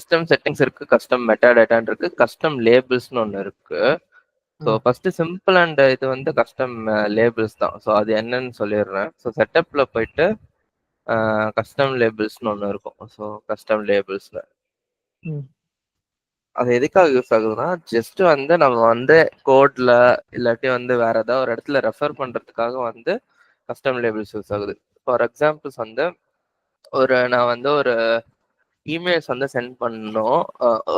Custom settings இருக்கு, custom மெட்டாடேட்டான்னு இருக்கு, custom லேபிள்ஸ்னு ஒன்று இருக்கு. ஸோ ஃபர்ஸ்ட் சிம்பிள் அண்ட் இது வந்து கஸ்டம் லேபிள்ஸ் தான். ஸோ அது என்னன்னு சொல்லிடுறேன். ஸோ செட்டப்ல போயிட்டு கஸ்டம் லேபிள்ஸ்னு ஒன்று இருக்கும். ஸோ கஸ்டம் லேபிள்ஸ்ல அது எதுக்காக யூஸ் ஆகுதுன்னா, ஜஸ்ட் வந்து நம்ம வந்து கோட்ல இல்லாட்டி வந்து வேற ஏதாவது ஒரு இடத்துல ரெஃபர் பண்றதுக்காக வந்து கஸ்டம் லேபிள்ஸ் யூஸ் ஆகுது. ஃபார் எக்ஸாம்பிள்ஸ் வந்து நான் வந்து ஒரு இமெயில்ஸ் வந்து சென்ட் பண்ணணும்.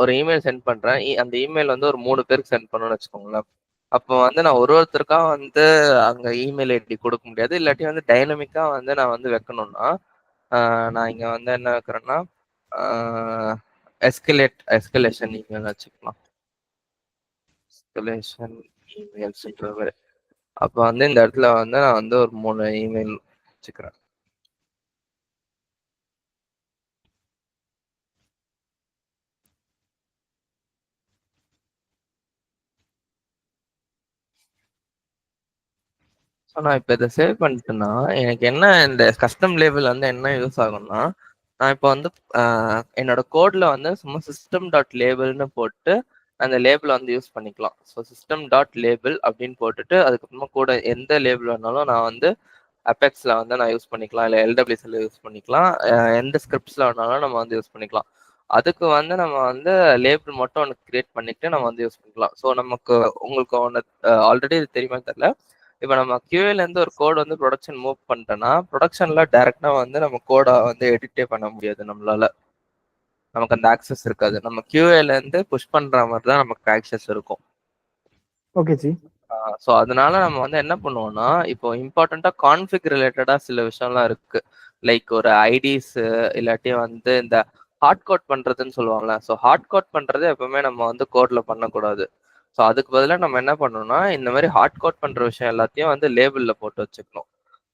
ஒரு இமெயில் சென்ட் பண்றேன். அந்த இமெயில் வந்து ஒரு 3 பேருக்கு சென்ட் பண்ணணும்னு வச்சுக்கோங்களேன். அப்போ வந்து நான் ஒருத்தருக்கா வந்து அங்க இமெயில் ஐடி கொடுக்க முடியாது. இல்லாட்டி வந்து டைனமிக்கா வந்து நான் வந்து வைக்கணும்னா நான் இங்க வந்து என்ன வைக்கிறேன்னா எஸ்கலேஷன் இமெயில் வச்சுக்கலாம். எஸ்கலேஷன் இமெயில்ஸ்ன்ற அப்போ வந்து இந்த இடத்துல வந்து நான் வந்து ஒரு 3 இமெயில் வச்சுக்கிறேன். ஸோ நான் இப்போ இதை சேவ் பண்ணிட்டேன்னா எனக்கு என்ன இந்த கஸ்டம் லேபிள் வந்து என்ன யூஸ் ஆகும்னா, நான் இப்போ வந்து என்னோட கோட்ல வந்து சும்மா சிஸ்டம் டாட் லேபிள்னு போட்டு அந்த லேபிளை வந்து யூஸ் பண்ணிக்கலாம். ஸோ சிஸ்டம் டாட் லேபிள் அப்படின்னு போட்டுட்டு அதுக்கப்புறமா கூட எந்த லேபிள் வேணாலும் நான் வந்து அபெக்ஸ்ல வந்து நான் யூஸ் பண்ணிக்கலாம், இல்லை எல்டபிள்யூசியில் யூஸ் பண்ணிக்கலாம், எந்த ஸ்கிரிப்ட்ஸ்ல வேணாலும் நம்ம வந்து யூஸ் பண்ணிக்கலாம். அதுக்கு வந்து நம்ம வந்து லேபிள் மட்டும் ஒன்று கிரியேட் பண்ணிட்டு நம்ம வந்து யூஸ் பண்ணிக்கலாம். ஸோ நமக்கு உங்களுக்கு ஒன்று ஆல்ரெடி இது தெரியுமா தெரியல, இப்போ நம்ம கியூஏல இருந்து ஒரு கோட் வந்து ப்ரொடக்ஷன் மூவ் பண்ணிட்டோம்னா ப்ரொடக்ஷன்ல டைரக்டா வந்து நம்ம கோடை வந்து எடிட்டே பண்ண முடியாது நம்மளால. நமக்கு அந்த ஆக்சஸ் இருக்காது. நம்ம கியூஏல இருந்து புஷ் பண்ற மாதிரி தான் நமக்கு ஆக்சஸ் இருக்கும். Okay G. ஸோ அதனால நம்ம வந்து என்ன பண்ணுவோம்னா, இப்போ இம்பார்ட்டண்டா கான்ஃபிக் ரிலேட்டடா சில விஷயம்லாம் இருக்கு. லைக் ஒரு ஐடிஸ் இல்லாட்டி வந்து இந்த ஹார்ட் கோட் பண்றதுன்னு சொல்லுவாங்கல்ல. ஸோ ஹார்ட் கோட் பண்றது எப்பவுமே நம்ம வந்து கோட்ல பண்ணக்கூடாது. ஸோ அதுக்கு பதிலாக நம்ம என்ன பண்ணணும்னா, இந்த மாதிரி ஹார்ட் கோட் பண்ற விஷயம் எல்லாத்தையும் வந்து லேபிள்ல போட்டு வச்சுக்கணும்.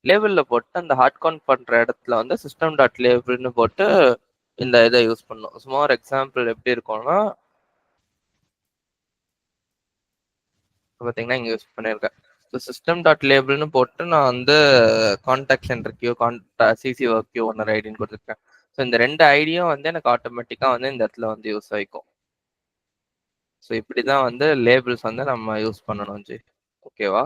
லேபிள்ல போட்டு அந்த ஹார்ட் கோட் பண்ற இடத்துல வந்து சிஸ்டம் டாட் லேபிள்னு போட்டு இந்த இதை யூஸ் பண்ணணும். சும்மா ஒரு எக்ஸாம்பிள் எப்படி இருக்கும்னா, பார்த்தீங்கன்னா இங்கே யூஸ் பண்ணியிருக்கேன். ஸோ சிஸ்டம் டாட் லேபிள்னு போட்டு நான் வந்து contact centre queue CC work queue ஒன்று ஐடின்னு கொடுத்துருக்கேன். ஸோ இந்த 2 ஐடியும் வந்து எனக்கு ஆட்டோமேட்டிக்காக வந்து இந்த இடத்துல வந்து யூஸ் ஆகிக்கும். ஸோ இப்படி தான் வந்து லேபிள்ஸ் வந்து நம்ம யூஸ் பண்ணணும் ஜி. ஓகேவா?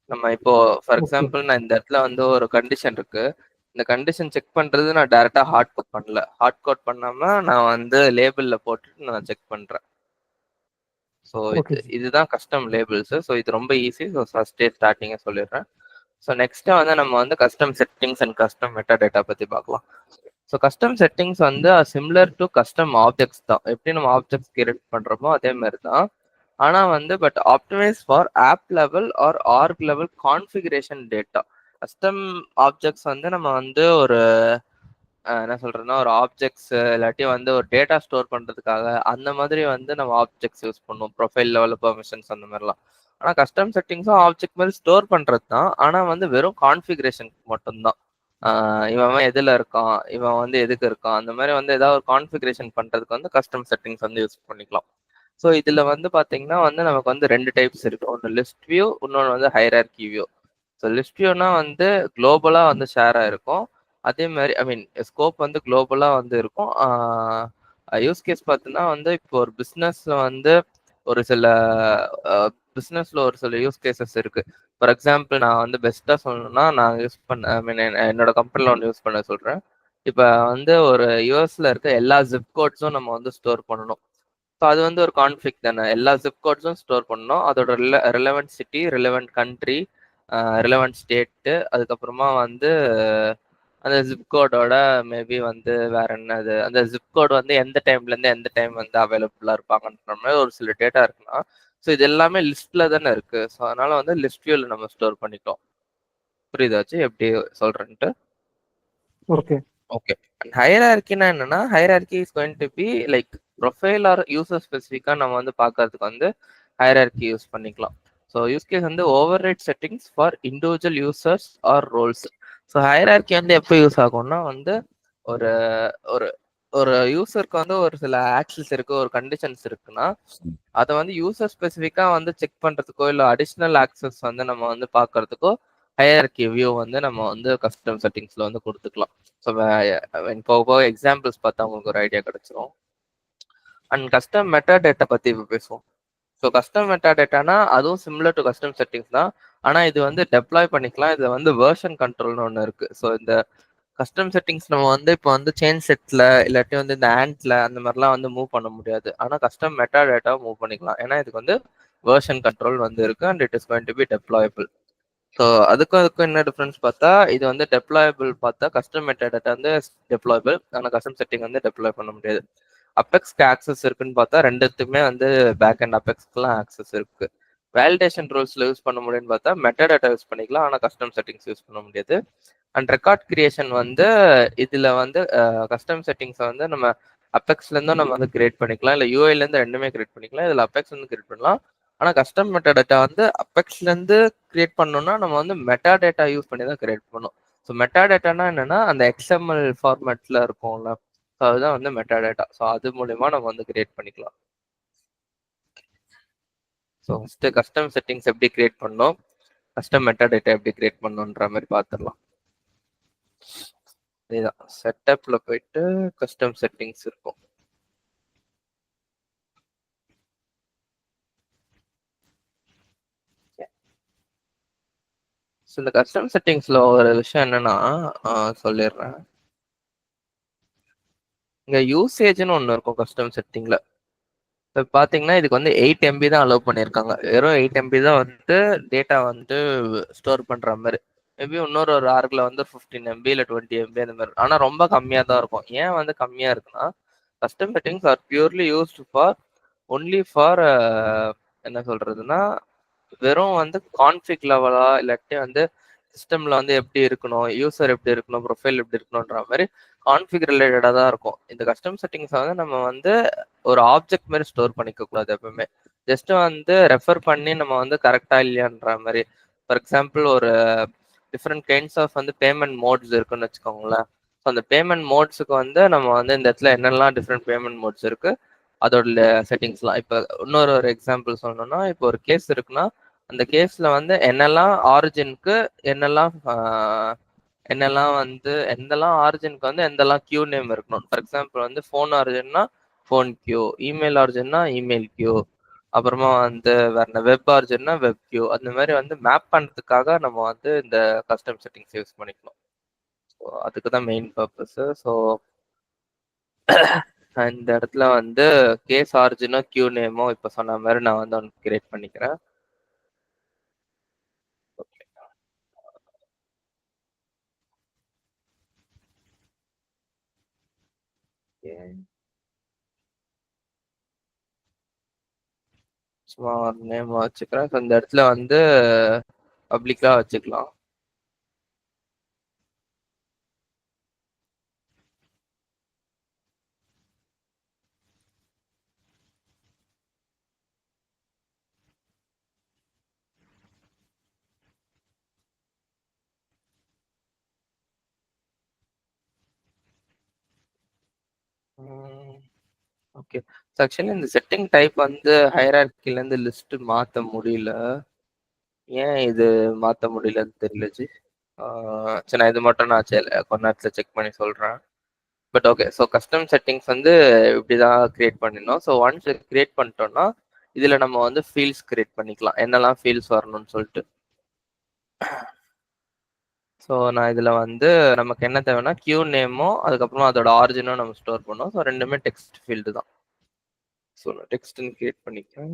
நம்ம இப்போ ஃபார் எக்ஸாம்பிள் நான் இந்த இடத்துல வந்து ஒரு கண்டிஷன் இருக்கு. இந்த கண்டிஷன் செக் பண்றது நான் டைரக்டா ஹார்ட் கோட் பண்ணல. ஹார்ட் கோட் பண்ணாம நான் வந்து லேபிள்ல போட்டுட்டு நான் செக் பண்றேன். ஸோ இதுதான் கஸ்டம் லேபிள்ஸ். ஸோ இது ரொம்ப ஈஸி. ஸோ ஃபர்ஸ்டே ஸ்டார்டிங்கே சொல்லிடுறேன். ஸோ நெக்ஸ்ட் வந்து நம்ம வந்து custom settings and custom meta data பத்தி பார்க்கலாம். ஸோ கஸ்டம் செட்டிங்ஸ் வந்து சிமிலர் டு கஸ்டம் ஆப்ஜெக்ட்ஸ் தான். எப்படி நம்ம ஆப்ஜெக்ட்ஸ் கிரியேட் பண்றோமோ அதே மாதிரி தான். ஆனா வந்து but optimise for app level or org level configuration data. Custom objects வந்து நம்ம வந்து ஒரு என்ன சொல்றேன்னா ஒரு ஆப்ஜெக்ட்ஸ் இல்லாட்டி வந்து ஒரு டேட்டா ஸ்டோர் பண்றதுக்காக அந்த மாதிரி வந்து நம்ம ஆப்ஜெக்ட்ஸ் யூஸ் பண்ணுவோம். ப்ரொஃபைல் லெவல் பெர்மிஷன்ஸ் அந்த மாதிரிலாம். ஆனா கஸ்டம் செட்டிங்ஸும் ஆப்ஜெக்ட் மாதிரி ஸ்டோர் பண்றது தான். ஆனா வந்து வெறும் கான்ஃபிகரேஷன் மட்டும்தான். இவன் எதுல இருக்கான், இவன் வந்து எதுக்கு இருக்கான், அந்த மாதிரி வந்து ஏதாவது ஒரு கான்ஃபிகரேஷன் பண்றதுக்கு வந்து கஸ்டம் செட்டிங்ஸ் வந்து யூஸ் பண்ணிக்கலாம். ஸோ இதுல வந்து பாத்தீங்கன்னா வந்து நமக்கு வந்து 2 டைப்ஸ் இருக்கு. ஒன்று லிஸ்ட் வியூ, இன்னொன்று வந்து ஹைரார்கி வியூ. ஸோ லிஸ்ட் வியூனா வந்து குளோபலா வந்து ஷேர் ஆயிருக்கும். அதே மாதிரி ஐ மீன் ஸ்கோப் வந்து குளோபலா வந்து இருக்கும். யூஸ் கேஸ் பார்த்தீங்கன்னா வந்து இப்போ ஒரு பிஸ்னஸ்ல வந்து ஒரு சில பிஸ்னஸ்ல ஒரு சில யூஸ் கேசஸ் இருக்கு. ஃபார் எக்ஸாம்பிள் நான் வந்து பெஸ்ட்டாக சொல்லணும்னா நான் யூஸ் பண்ண ஐ மீன் என்னோட கம்பெனியில் ஒன்று யூஸ் பண்ண சொல்கிறேன். இப்போ வந்து ஒரு யூஎஸ்ல இருக்க எல்லா ஜிப் கோட்ஸும் நம்ம வந்து ஸ்டோர் பண்ணணும். ஸோ அது வந்து ஒரு கான்ஃபிக் தானே. எல்லா ஜிப் கோட்ஸும் ஸ்டோர் பண்ணணும். அதோட relevant city, relevant country, relevant state, அதுக்கப்புறமா வந்து அந்த ஜிப் கோடோட மேபி வந்து வேற என்னது, அந்த ஜிப் கோட் வந்து எந்த டைம்லேருந்து எந்த டைம் வந்து அவைலபிளாக இருப்பாங்கன்ற மாதிரி ஒரு சில டேட்டா இருக்குன்னா, ஸோ இது எல்லாமே லிஸ்ட்ல தானே இருக்கு. ஸோ அதனால வந்து லிஸ்ட் வியூல நம்ம ஸ்டோர் பண்ணிட்டோம். புரியுதாச்சு எப்படி சொல்றேன்ட்டு? Okay okay. ஹைரார்கினா என்னன்னா, hierarchy is going to be like profile or user ஸ்பெசிஃபிக்காக நம்ம வந்து பார்க்கறதுக்கு வந்து ஹைரார்கி யூஸ் பண்ணிக்கலாம். ஸோ யூஸ் கேஸ் வந்து override settings for individual users or roles. So hierarchy வந்து எப்போ யூஸ் ஆகும்னா வந்து ஒரு ஒரு ஒரு யூசருக்கு வந்து ஒரு சில ஆக்சஸ் இருக்கு, ஒரு கண்டிஷன்ஸ் இருக்குன்னா அதை வந்து யூசர் ஸ்பெசிஃபிக்காக வந்து செக் பண்றதுக்கோ இல்லை அடிஷ்னல் ஆக்சஸ் வந்து நம்ம வந்து பார்க்கறதுக்கோ ஹையர்கி வியூ வந்து நம்ம வந்து கஸ்டம் செட்டிங்ஸ்ல வந்து கொடுத்துக்கலாம். ஸோ போக போக எக்ஸாம்பிள்ஸ் பார்த்தா உங்களுக்கு ஒரு ஐடியா கிடைச்சிரும். அண்ட் கஸ்டம் மெட்டா டேட்டா பத்தி இப்போ பேசுவோம். ஸோ கஸ்டம் மெட்டா டேட்டானா அதுவும் சிமிலர் டு கஸ்டம் செட்டிங்ஸ் தான். ஆனால் இது வந்து டெப்ளாய் பண்ணிக்கலாம். இதில் வந்து வேர்ஷன் கண்ட்ரோல்னு ஒன்று இருக்கு. ஸோ இந்த கஸ்டம் செட்டிங்ஸ் நம்ம வந்து இப்போ வந்து செயின் செட்ல இல்லாட்டி வந்து இந்த ஆண்ட்ல அந்த மாதிரிலாம் வந்து மூவ் பண்ண முடியாது. ஆனால் கஸ்டம் மெட்டா டேட்டா மூவ் பண்ணிக்கலாம். ஏன்னா இதுக்கு வந்து வேர்ஷன் கண்ட்ரோல் வந்து இருக்கு and it is going to be deployable. So அதுக்கும் என்ன டிஃப்ரென்ஸ் பார்த்தா இது வந்து டெப்ளாயபிள் பார்த்தா கஸ்டம் மெட்டா வந்து டெப்ளாயபிள், ஆனால் கஸ்டம் செட்டிங் வந்து டெப்ளாய் பண்ண முடியாது. அப்பெக்ஸ்க்கு ஆக்சஸ் இருக்குன்னு பார்த்தா ரெண்டுத்துக்குமே வந்து பேக் அண்ட் அப்பெக்ஸ்க்குலாம் ஆக்சஸ் இருக்கு. வேலிடேஷன் ரூல்ஸ்ல யூஸ் பண்ண முடியும்னு பார்த்தா மெட்டா டேட்டா யூஸ் பண்ணிக்கலாம், ஆனால் கஸ்டம் செட்டிங்ஸ் யூஸ் பண்ண முடியாது. அண்ட் ரெக்கார்ட் கிரியேஷன் வந்து இதுல வந்து கஸ்டம் செட்டிங்ஸை வந்து நம்ம அப்பெக்ஸ்ல இருந்தும் நம்ம வந்து கிரியேட் பண்ணிக்கலாம், இல்லை யூஐல இருந்து ரெண்டுமே கிரியேட் பண்ணிக்கலாம். இதுல அப்பெக்ஸ் வந்து கிரியேட் பண்ணலாம். ஆனா கஸ்டம் மெட்டா டேட்டா வந்து அப்பெக்ஸ்ல இருந்து கிரியேட் பண்ணோம்னா நம்ம வந்து மெட்டா டேட்டா யூஸ் பண்ணி தான் கிரியேட் பண்ணணும். ஸோ மெட்டா டேட்டானா என்னன்னா அந்த எக்ஸ்எம்எல் ஃபார்மேட்ல இருக்கும்ல, ஸோ அதுதான் வந்து மெட்டா டேட்டா. ஸோ அது மூலியமா நம்ம வந்து கிரியேட் பண்ணிக்கலாம். ஸோ ஃபர்ஸ்ட் கஸ்டம் செட்டிங்ஸ் எப்படி கிரியேட் பண்ணோம், கஸ்டம் மெட்டா டேட்டா எப்படி கிரியேட் பண்ணணுன்ற மாதிரி பார்த்துடலாம். இதுதான் செட்டப்ல போயிட்டு கஸ்டம் செட்டிங்ஸ் இருக்கும். ஸோ இந்த கஸ்டம் செட்டிங்ஸ்ல ஒரு விஷயம் என்னன்னா சொல்லிடுறேன். இங்க யூசேஜ்னு ஒன்று இருக்கும் கஸ்டம் செட்டிங்ல. இப்போ பார்த்தீங்கன்னா இதுக்கு வந்து 8 MB தான் அலோவ் பண்ணியிருக்காங்க. வெறும் 8 MB தான் வந்து டேட்டா வந்து ஸ்டோர் பண்ற மாதிரி. மேபி இன்னொரு ஒரு ஆர்க்ல வந்து 15 MB இல்லை 20 MB அந்த மாதிரி. ஆனால் ரொம்ப கம்மியாக தான் இருக்கும். ஏன் வந்து கம்மியாக இருக்குன்னா custom settings are purely used for only for என்ன சொல்றதுன்னா வெறும் வந்து கான்ஃபிக் லெவலா இல்லாட்டி வந்து சிஸ்டம்ல வந்து எப்படி இருக்கணும், யூசர் எப்படி இருக்கணும், ப்ரொஃபைல் எப்படி இருக்கணும்ன்ற மாதிரி கான்ஃபிக் ரிலேட்டடாக தான் இருக்கும். இந்த கஸ்டம் செட்டிங்ஸ் வந்து நம்ம வந்து ஒரு ஆப்ஜெக்ட் மாதிரி ஸ்டோர் பண்ணிக்க கூடாது எப்பவுமே. ஜஸ்ட் வந்து ரெஃபர் பண்ணி நம்ம வந்து கரெக்டா இல்லையான்ற மாதிரி. ஃபார் எக்ஸாம்பிள் ஒரு டிஃப்ரெண்ட் கைண்ட்ஸ் ஆஃப் வந்து பேமெண்ட் மோட்ஸ் இருக்குன்னு வச்சுக்கோங்களேன். ஸோ அந்த பேமெண்ட் மோட்ஸுக்கு வந்து நம்ம வந்து இந்த இடத்துல என்னெல்லாம் டிஃப்ரெண்ட் பேமெண்ட் மோட்ஸ் இருக்கு அதோட செட்டிங்ஸ்லாம். இப்போ இன்னொரு எக்ஸாம்பிள் சொல்லணும்னா இப்போ ஒரு கேஸ் இருக்குன்னா அந்த கேஸ்ல வந்து என்னெல்லாம் ஆரிஜினுக்கு என்னெல்லாம் என்னெல்லாம் வந்து எந்தெல்லாம் ஆரிஜினுக்கு வந்து எந்தெல்லாம் கியூ நேம் இருக்கணும். ஃபார் எக்ஸாம்பிள் வந்து ஃபோன் ஆரிஜின்னா ஃபோன் கியூ, இமெயில் ஆரிஜின்னா இமெயில் கியூ, அப்புறமா வந்து வேற வெப் ஆரிஜின்னா வெப் கியூ, அந்த மாதிரி வந்து மேப் பண்ணுறதுக்காக நம்ம வந்து இந்த கஸ்டம் செட்டிங்ஸ் யூஸ் பண்ணிக்கணும். ஸோ அதுக்கு தான் மெயின் பர்பஸ். ஸோ இந்த இடத்துல வந்து கேஸ் ஆரிஜினோ கியூ நேமோ இப்போ சொன்ன மாதிரி நான் வந்து ஒன்று கிரியேட் பண்ணிக்கிறேன். சும்மா ஒரு நேம் வச்சுக்கிறேன். ஸோ இந்த இடத்துல வந்து பப்ளிக்கா வச்சுக்கலாம். ஓகே. ஆக்சுவலி இந்த செட்டிங் டைப் வந்து ஹையரார்கில இருந்து லிஸ்ட் மாத்த முடியல. ஏன் இது மாத்த முடியலன்னு தெரியல ஜி. சரி நான் இது மட்டும் நான் கொஞ்ச நேரத்தில் செக் பண்ணி சொல்றேன். But okay. So custom settings வந்து இப்படிதான் கிரியேட் பண்ணிடணும். ஸோ ஒன்ஸ் கிரியேட் பண்ணிட்டோம்னா இதுல நம்ம வந்து ஃபீல்ட்ஸ் கிரியேட் பண்ணிக்கலாம், என்னெல்லாம் ஃபீல்ட்ஸ் வரணும்னு சொல்லிட்டு. ஸோ நான் இதுல வந்து நமக்கு என்ன தேவைன்னா கியூ நேமும் அதுக்கப்புறமா அதோட ஆரிஜினும் நம்ம ஸ்டோர் பண்ணோம். ஸோ ரெண்டுமே டெக்ஸ்ட் ஃபீல்டு தான். ஸோ நான் டெக்ஸ்ட்னு கிரியேட் பண்ணிக்கிறேன்.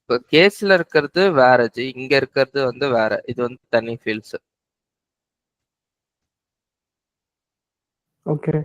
இப்போ கேஸ்ல இருக்கிறது வேற ஜி, இங்க இருக்கிறது வந்து வேற. இது வந்து தனி ஃபீல்ட்ஸ். ஓகே.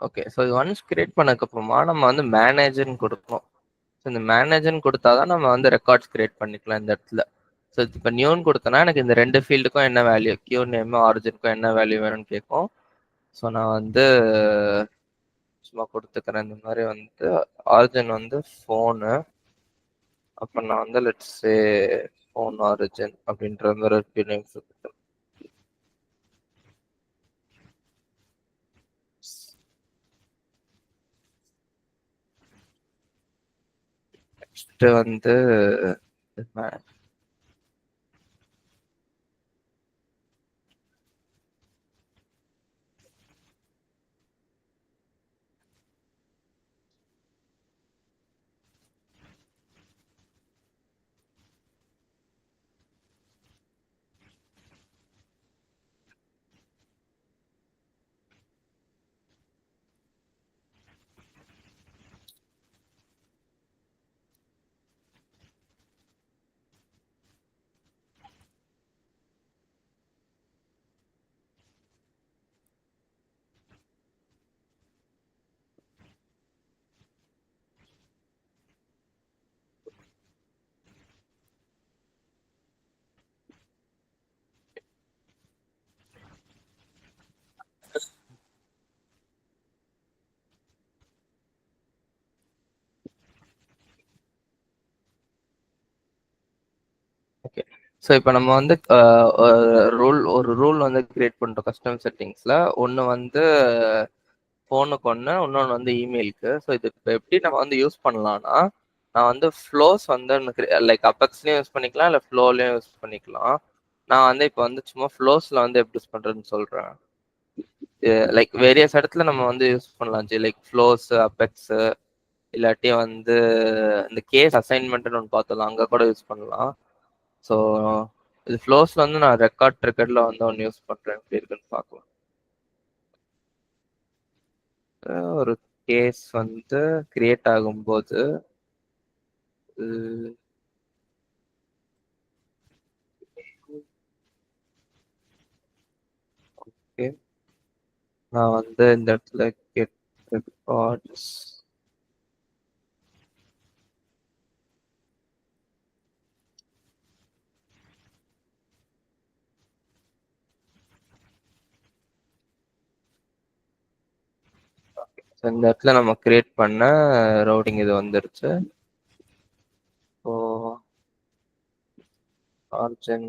ஓகே. ஸோ இது ஒன்ஸ் கிரியேட் பண்ணதுக்கு அப்புறமா நம்ம வந்து மேனேஜர்னு கொடுக்கணும். ஸோ இந்த மேனேஜர்னு கொடுத்தாதான் நம்ம வந்து ரெக்கார்ட்ஸ் கிரியேட் பண்ணிக்கலாம் இந்த இடத்துல. ஸோ இப்போ நியூன்னு கொடுத்தனா எனக்கு இந்த 2 ஃபீல்டுக்கும் என்ன வேல்யூ, கியூ நேம் ஆரிஜினுக்கும் என்ன வேல்யூ வேணும்னு கேட்கும். ஸோ நான் வந்து சும்மா கொடுத்துக்கிறேன். இந்த மாதிரி வந்து ஆரிஜின் வந்து ஃபோனு, அப்போ நான் வந்து லெட்ஸ் சே ஃபோன் ஆரிஜின் அப்படின்ற மாதிரி ஒரு நேம் கொடுத்துக்கிறேன். நெக்ஸ்ட் வந்து ஓகே. ஸோ இப்போ நம்ம வந்து ஒரு ரூல் வந்து கிரியேட் பண்ணுறோம் கஸ்டம் செட்டிங்ஸில். ஒன்று வந்து ஃபோனுக்கு ஒன்று, இன்னொன்று வந்து இமெயிலுக்கு. ஸோ இது இப்போ எப்படி நம்ம வந்து யூஸ் பண்ணலாம்னா, நான் வந்து ஃப்ளோஸ் வந்து லைக் அப்பெக்ஸ்லையும் யூஸ் பண்ணிக்கலாம், இல்லை ஃப்ளோலையும் யூஸ் பண்ணிக்கலாம். நான் வந்து இப்போ வந்து சும்மா ஃப்ளோஸில் வந்து எப்படி யூஸ் பண்ணுறதுன்னு சொல்கிறேன். லைக் வேரியஸ் இடத்துல நம்ம வந்து யூஸ் பண்ணலாம் ஜி, லைக் ஃப்ளோஸ், அப்பெக்ஸு, இல்லாட்டி வந்து இந்த கேஸ் அசைன்மெண்ட்னு ஒன்று பார்த்தோம், அங்கே கூட யூஸ் பண்ணலாம். ஸோ இது ஃப்ளோஸில் வந்து நான் ரெக்கார்ட் ட்ரிக்கரில் வந்து ஒன்று யூஸ் பண்ணுறேன், எப்படி இருக்குன்னு பார்க்கலாம். ஒரு கேஸ் வந்து கிரியேட் ஆகும்போது ஓகே, நான் வந்து இந்த இடத்துல கெட் ரெக்கார்ட்ஸ் இந்த இடத்துல நம்ம கிரியேட் பண்ண ரவுட்டிங் இது வந்துருச்சு. ஸோ ஆர்ஜின்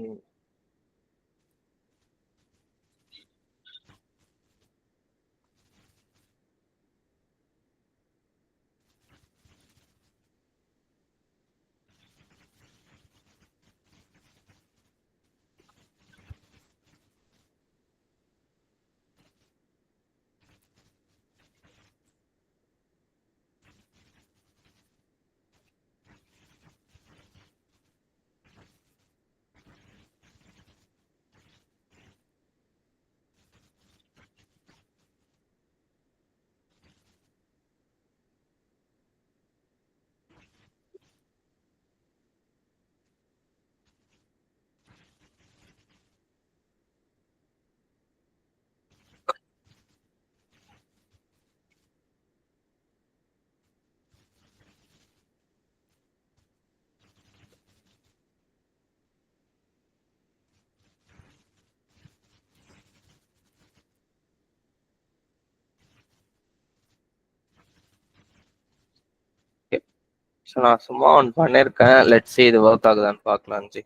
ஸோ நான் சும்மா ஒன்று பண்ணியிருக்கேன். லெட்ஸ் see இது ஒர்க் ஆகுதான்னு பார்க்கலாம் ஜி.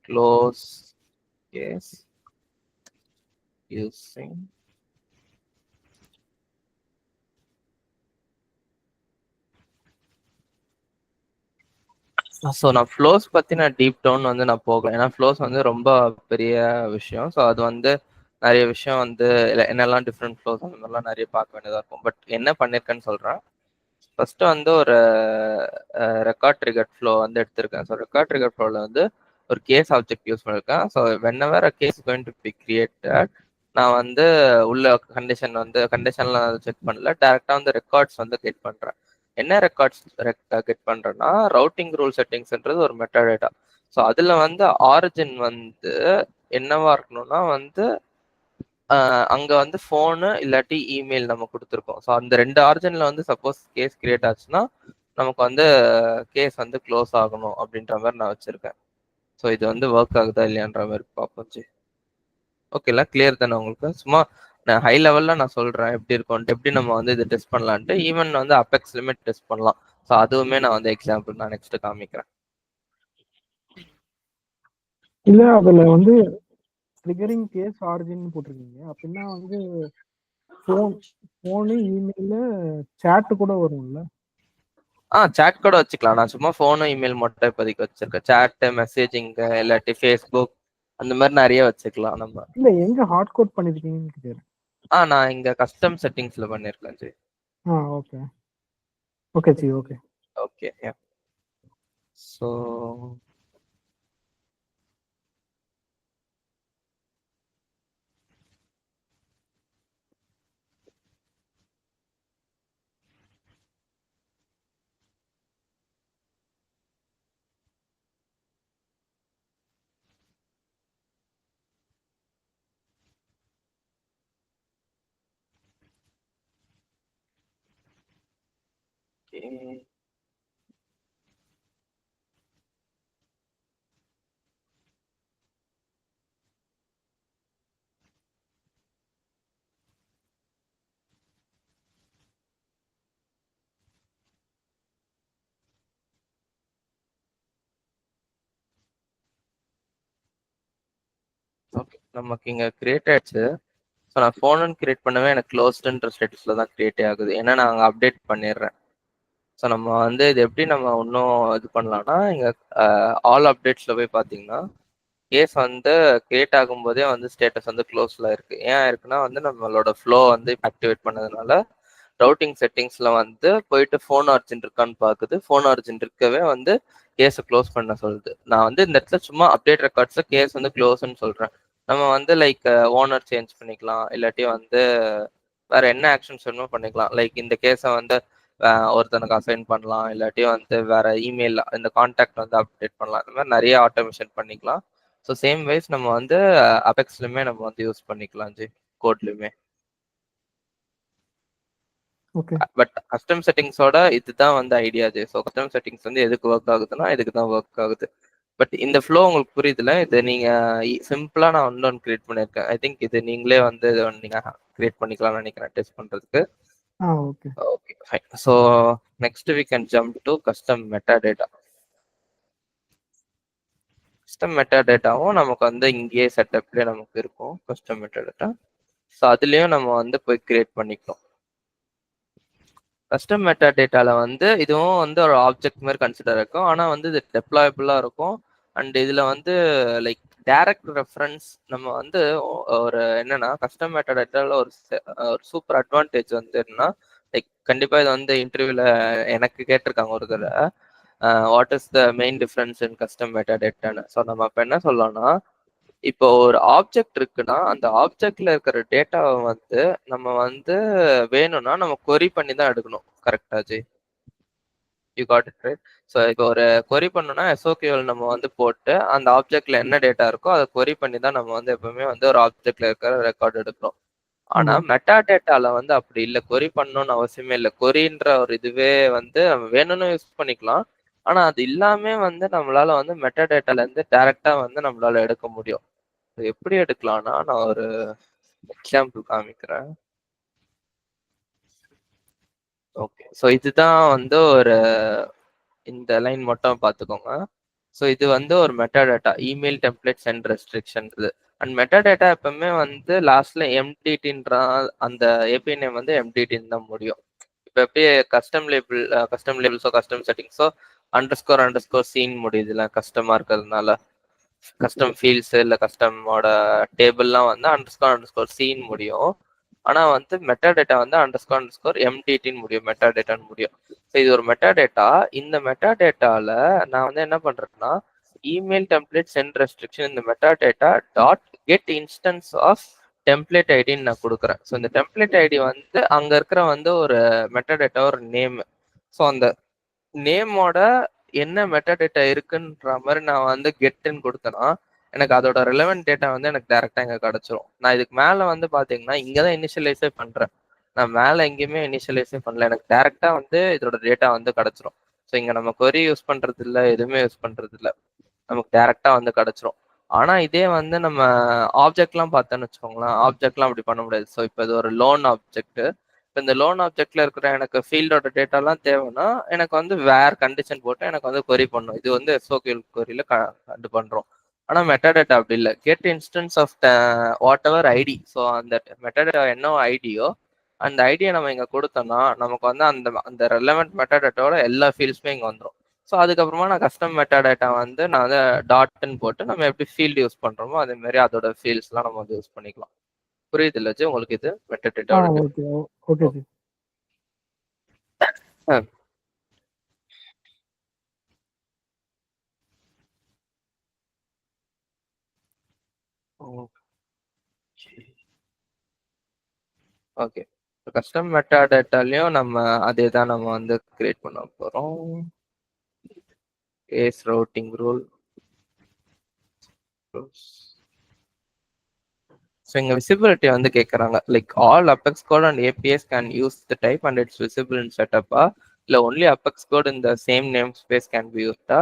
க்ளோஸ் கேஸ் யூஸிங் ஸோ நான் ஃப்ளோஸ் பற்றி நான் டீப் டவுன் வந்து நான் போகல, ஏன்னா ஃப்ளோஸ் வந்து ரொம்ப பெரிய விஷயம். ஸோ அது வந்து நிறைய விஷயம் வந்து என்னெல்லாம் டிஃப்ரெண்ட் ஃப்ளோஸ் அந்த மாதிரிலாம் நிறைய பார்க்க வேண்டியதாக இருக்கும். பட் என்ன பண்ணியிருக்கேன்னு சொல்கிறேன். ஃபர்ஸ்ட் வந்து ஒரு ரெக்கார்ட் ட்ரிகர் ஃப்ளோ வந்து எடுத்திருக்கேன். ஸோ ரெக்கார்ட் ட்ரிகர் ஃப்ளோவில் வந்து ஒரு கேஸ் ஆப்ஜெக்ட் யூஸ் பண்ணியிருக்கேன். So whenever a case going to be created, நான் வந்து உள்ள கண்டிஷன்லாம் செக் பண்ணல, டேரெக்டாக வந்து ரெக்கார்ட்ஸ் வந்து கெட் பண்ணுறேன். என்ன ரெக்கார்ட்ஸ் கெட் பண்ணுறேன்னா, ரவுட்டிங் ரூல் செட்டிங்ஸ்ன்றது ஒரு மெட்டாடேட்டா. ஸோ அதில் வந்து ஆரிஜின் வந்து என்னவா இருக்கணும்னா வந்து அங்க வந்து ஃபோனு இல்லாட்டி இமெயில் நம்ம கொடுத்துருக்கோம். ஸோ அந்த 2 ஆரிஜின்ல வந்து சப்போஸ் கேஸ் கிரியேட் ஆச்சுன்னா நமக்கு வந்து கேஸ் வந்து க்ளோஸ் ஆகணும் அப்படின்ற மாதிரி நான் வச்சிருக்கேன். ஸோ இது வந்து ஒர்க் ஆகுதா இல்லையான்ற மாதிரி பார்ப்போம் ஜி. ஓகேல, கிளியர் தானே உங்களுக்கு? சும்மா நான் ஹை லெவல்ல நான் சொல்றேன் எப்படி இருக்கும்ட்டு, எப்படி நம்ம வந்து இதை டெஸ்ட் பண்ணலான்ட்டு. ஈவன் வந்து அபெக்ஸ் லிமிட் டெஸ்ட் பண்ணலாம். ஸோ அதுவுமே நான் வந்து எக்ஸாம்பிள் நான் நெக்ஸ்ட் காமிக்கிறேன். இல்ல அதுல வந்து ட்ரிகரிங் கேஸ் ஆரிஜின் போட்டிருக்கீங்க அப்படின்னா வந்து ஃபோனு இமெயில சேட் கூட வரும்ல? சேட் கூட வச்சுக்கலாம். நான் சும்மா ஃபோனும் இமெயில் மட்டும் இப்போதைக்கு வச்சிருக்கேன். சேட்டு, மெசேஜிங், இல்லாட்டி ஃபேஸ்புக் அந்த மாதிரி நிறைய வச்சுக்கலாம் நம்ம. இல்ல எங்க ஹார்ட் கோட் பண்ணிருக்கீங்கன்னு கேக்குறேன். நான் இங்க கஸ்டம் செட்டிங்ஸ்ல பண்ணிருக்கேன் ஜி. ஓகே ஓகே ஜி. Okay okay. ஸோ ஓகே, நமக்கு இங்க கிரியேட் ஆயிடுச்சு. ஸோ நான் ஃபோனுன்னு கிரியேட் பண்ணவே எனக்கு க்ளோஸ்டுன்ற ஸ்டேட்டஸில் தான் கிரியேட்டே ஆகுது. ஏன்னா நான் அங்கே அப்டேட் பண்ணிடுறேன். ஸோ நம்ம வந்து இது எப்படி நம்ம இன்னும் இது பண்ணலாம்னா, இங்கே ஆல் அப்டேட்ஸில் போய் பார்த்தீங்கன்னா கேஸ் வந்து கிரியேட் ஆகும்போதே வந்து ஸ்டேட்டஸ் வந்து க்ளோஸில் இருக்குது. ஏன் இருக்குன்னா வந்து நம்மளோட ஃப்ளோ வந்து ஆக்டிவேட் பண்ணதுனால ரவுட்டிங் செட்டிங்ஸில் வந்து போயிட்டு ஃபோன் ஆரிஜின் இருக்கான்னு பார்க்குது. ஃபோன் ஆரிஜின் இருக்கவே வந்து கேஸை க்ளோஸ் பண்ண சொல்லுது. நான் வந்து இந்த இடத்துல சும்மா அப்டேட் ரெக்கார்ட்ஸில் கேஸ் வந்து க்ளோஸ்ன்னு சொல்கிறேன். நம்ம வந்து லைக் ஓனர் சேஞ்ச் பண்ணிக்கலாம், இல்லாட்டி வந்து வேற என்ன ஆக்ஷன்ஸ் வேணுமோ பண்ணிக்கலாம். லைக் இந்த கேஸை வந்து ஒருத்தனுக்கு அசைன் பண்ணலாம், இல்லாட்டி வந்து வேற இமெயில் இந்த கான்டாக்ட் வந்து அப்டேட் பண்ணலாம். இந்த மாதிரி நிறைய ஆட்டோமேஷன் பண்ணிக்கலாம். ஸோ சேம் வைஸ் நம்ம வந்து அபெக்ஸ்லையுமே நம்ம வந்து யூஸ் பண்ணிக்கலாம் ஜி, கோட்லையுமே. ஓகே. பட் கஸ்டம் செட்டிங்ஸோட இதுதான் வந்து idea G. So custom settings வந்து எதுக்கு ஒர்க் ஆகுதுன்னா இதுக்கு தான் ஒர்க் ஆகுது. பட் இந்த ஃப்ளோ உங்களுக்கு புரியுதுல? இது நீங்க சிம்பிளா நான் இன்னொன்று கிரியேட் பண்ணியிருக்கேன். ஐ திங்க் இது நீங்களே வந்து நீங்க கிரியேட் பண்ணிக்கலாம்னு நினைக்கிறேன் டெஸ்ட் பண்றதுக்கு. Okay okay fine. So next we can jump to custom metadata. Custom மெட்டா டேட்டாவும் நமக்கு வந்து இங்கேயே செட்டப்லேயே நமக்கு இருக்கும் கஸ்டம் மெட்டா டேட்டா. ஸோ அதுலேயும் நம்ம வந்து போய் கிரியேட் பண்ணிக்கலாம். கஸ்டம் மெட்டா டேட்டாவில் வந்து இதுவும் வந்து ஒரு ஆப்ஜெக்ட் மாதிரி கன்சிடர் இருக்கும். ஆனால் வந்து இது டெப்ளாயபிளாக இருக்கும். அண்ட் இதில் வந்து லைக் டைரக்ட் ரெஃபரன்ஸ் நம்ம வந்து ஒரு என்னன்னா கஸ்டம் மெட்டா டேட்டாவில் ஒரு சூப்பர் அட்வான்டேஜ் வந்து என்னன்னா, லைக் கண்டிப்பாக இது வந்து இன்டர்வியூவில் எனக்கு கேட்டிருக்காங்க ஒரு தடவை, what is the main difference in custom மெட்டா டேட்டான்னு. ஸோ நம்ம இப்போ என்ன சொல்லலாம்னா, இப்போ ஒரு ஆப்ஜெக்ட் இருக்குன்னா அந்த ஆப்ஜெக்ட்ல இருக்கிற டேட்டாவை வந்து நம்ம வந்து வேணும்னா நம்ம கொரி பண்ணி தான் எடுக்கணும். கரெக்டா G? You got it right? So இப்போ ஒரு கொரி பண்ணோம்னா எஸ்ஓகியூஎல் நம்ம வந்து போட்டு அந்த ஆப்ஜெக்ட்ல என்ன டேட்டா இருக்கோ அதை கொரி பண்ணி தான் நம்ம வந்து எப்பவுமே வந்து ஒரு ஆப்ஜெக்ட்ல இருக்கிற ரெக்கார்ட் எடுக்கிறோம். ஆனா மெட்டா டேட்டால வந்து அப்படி இல்லை, கொரி பண்ணணும்னு அவசியமே இல்லை. கொரின்ற ஒரு இதுவே வந்து நம்ம வேணும்னு யூஸ் பண்ணிக்கலாம். ஆனா அது இல்லாம வந்து நம்மளால வந்து மெட்டா டேட்டால இருந்து டைரக்டா வந்து நம்மளால எடுக்க முடியும். எப்படி எடுக்கலாம்னா, நான் ஒரு எக்ஸாம்பிள் காமிக்கிறேன். ஓகே, ஸோ இதுதான் வந்து ஒரு இந்த லைன் மட்டும் பார்த்துக்கோங்க. ஸோ இது வந்து ஒரு metadata, email template sent restriction இது. அண்ட் மெட்டா டேட்டா எப்பவுமே வந்து லாஸ்ட்ல எம்டிடின்ற அந்த ஏபிஐ நேம் வந்து எம்டிடின்னு தான் முடியும். இப்போ எப்படி கஸ்டம் லேபிள்ஸோ கஸ்டம் செட்டிங்ஸோ அண்டர்ஸ்கோர் சீன் முடியுதுல கஸ்டமா இருக்கிறதுனால, கஸ்டம் ஃபீல்ட்ஸ் இல்லை கஸ்டமோட டேபிள்லாம் வந்து அண்டர்ஸ்கோர் சீன் முடியும். ஆனா வந்து மெட்டா டேட்டா வந்து அண்டர்ஸ்கோர் எம்டிடின்னு முடியும், மெட்டா டேட்டான்னு முடியும். ஸோ இது ஒரு மெட்டா டேட்டா. இந்த மெட்டா டேட்டால நான் வந்து என்ன பண்றேன்னா, இமெயில் டெம்ப்ளேட் சென்ட் ரெஸ்ட்ரிக்ஷன் இந்த metadata dot get instance of template ஐடின்னு நான் கொடுக்குறேன். ஸோ இந்த டெம்ப்ளேட் ஐடி வந்து அங்க இருக்கிற வந்து ஒரு மெட்டா டேட்டா ஒரு நேம். ஸோ அந்த நேமோட என்ன மெட்டா டேட்டா இருக்குன்ற மாதிரி நான் வந்து கெட்டுன்னு கொடுத்தேன்னா எனக்கு அதோட ரெலவென்ட் டேட்டா வந்து எனக்கு டைரக்டா இங்க கிடைச்சிரும். நான் இதுக்கு மேல வந்து பாத்தீங்கன்னா இங்கதான் இனிஷியலைஸே பண்றேன். நான் மேல எங்கேயுமே இனிஷியலைஸே பண்ணல, எனக்கு டைரக்டா வந்து இதோட டேட்டா வந்து கிடைச்சிரும். ஸோ இங்க நம்ம கொரி யூஸ் பண்றது இல்லை, எதுவுமே யூஸ் பண்றது இல்லை. நமக்கு டைரக்டா வந்து கிடைச்சிரும். ஆனா இதே வந்து நம்ம ஆப்ஜெக்ட்லாம் பார்த்தோன்னு வச்சுக்கோங்களேன், ஆப்ஜெக்ட்லாம் அப்படி பண்ண முடியாது. ஸோ இப்போ இது ஒரு லோன் ஆப்ஜெக்ட். இப்போ இந்த லோன் ஆப்ஜெக்ட்ல இருக்கிற எனக்கு ஃபீல்டோட டேட்டாலாம் தேவைன்னா எனக்கு வந்து வேர் கண்டிஷன் போட்டு எனக்கு வந்து கொரி பண்ணும். இது வந்து எஸ்ஓகியூஎல் கொரியில இது பண்றோம். ஆனா மெட்டாடேட்டா அப்படி இல்லை. Get instance of whatever ID. So அந்த மெட்டாடேட்டா என்ன ஐடியோ அந்த ஐடியை நம்ம இங்க கொடுத்தோம்னா நமக்கு வந்து அந்த அந்த ரெலவெண்ட் மெட்டாடேட்டாவோட எல்லா ஃபீல்ட்ஸுமே இங்க வந்துடும். ஸோ அதுக்கப்புறமா நான் கஸ்டம் மெட்டாடேட்டா வந்து நான் வந்து டாட்னு போட்டு நம்ம எப்படி ஃபீல்டு யூஸ் பண்றோமோ அதே மாதிரி அதோட ஃபீல்ட்ஸ்லாம் நம்ம வந்து யூஸ் பண்ணிக்கலாம். புரியுது இல்ல ஜி உங்களுக்கு இது மெட்டாடேட்டாவோட ஓகே ஓகே ஜி. ஓகே. கஸ்டம் மெட்டாடேட்டாலையும் நம்ம அதே தான் நம்ம வந்து கிரியேட் பண்ண போறோம். Case routing rule. ஸோ இங்கே விசிபிலிட்டி வந்து கேட்குறாங்க like all Apex code and APIs can use the type and it's visible in செட்டப்பா இல்லை ஒன்லி அபெக்ஸ் கோட் இந்த same namespace can be யூஸ்டா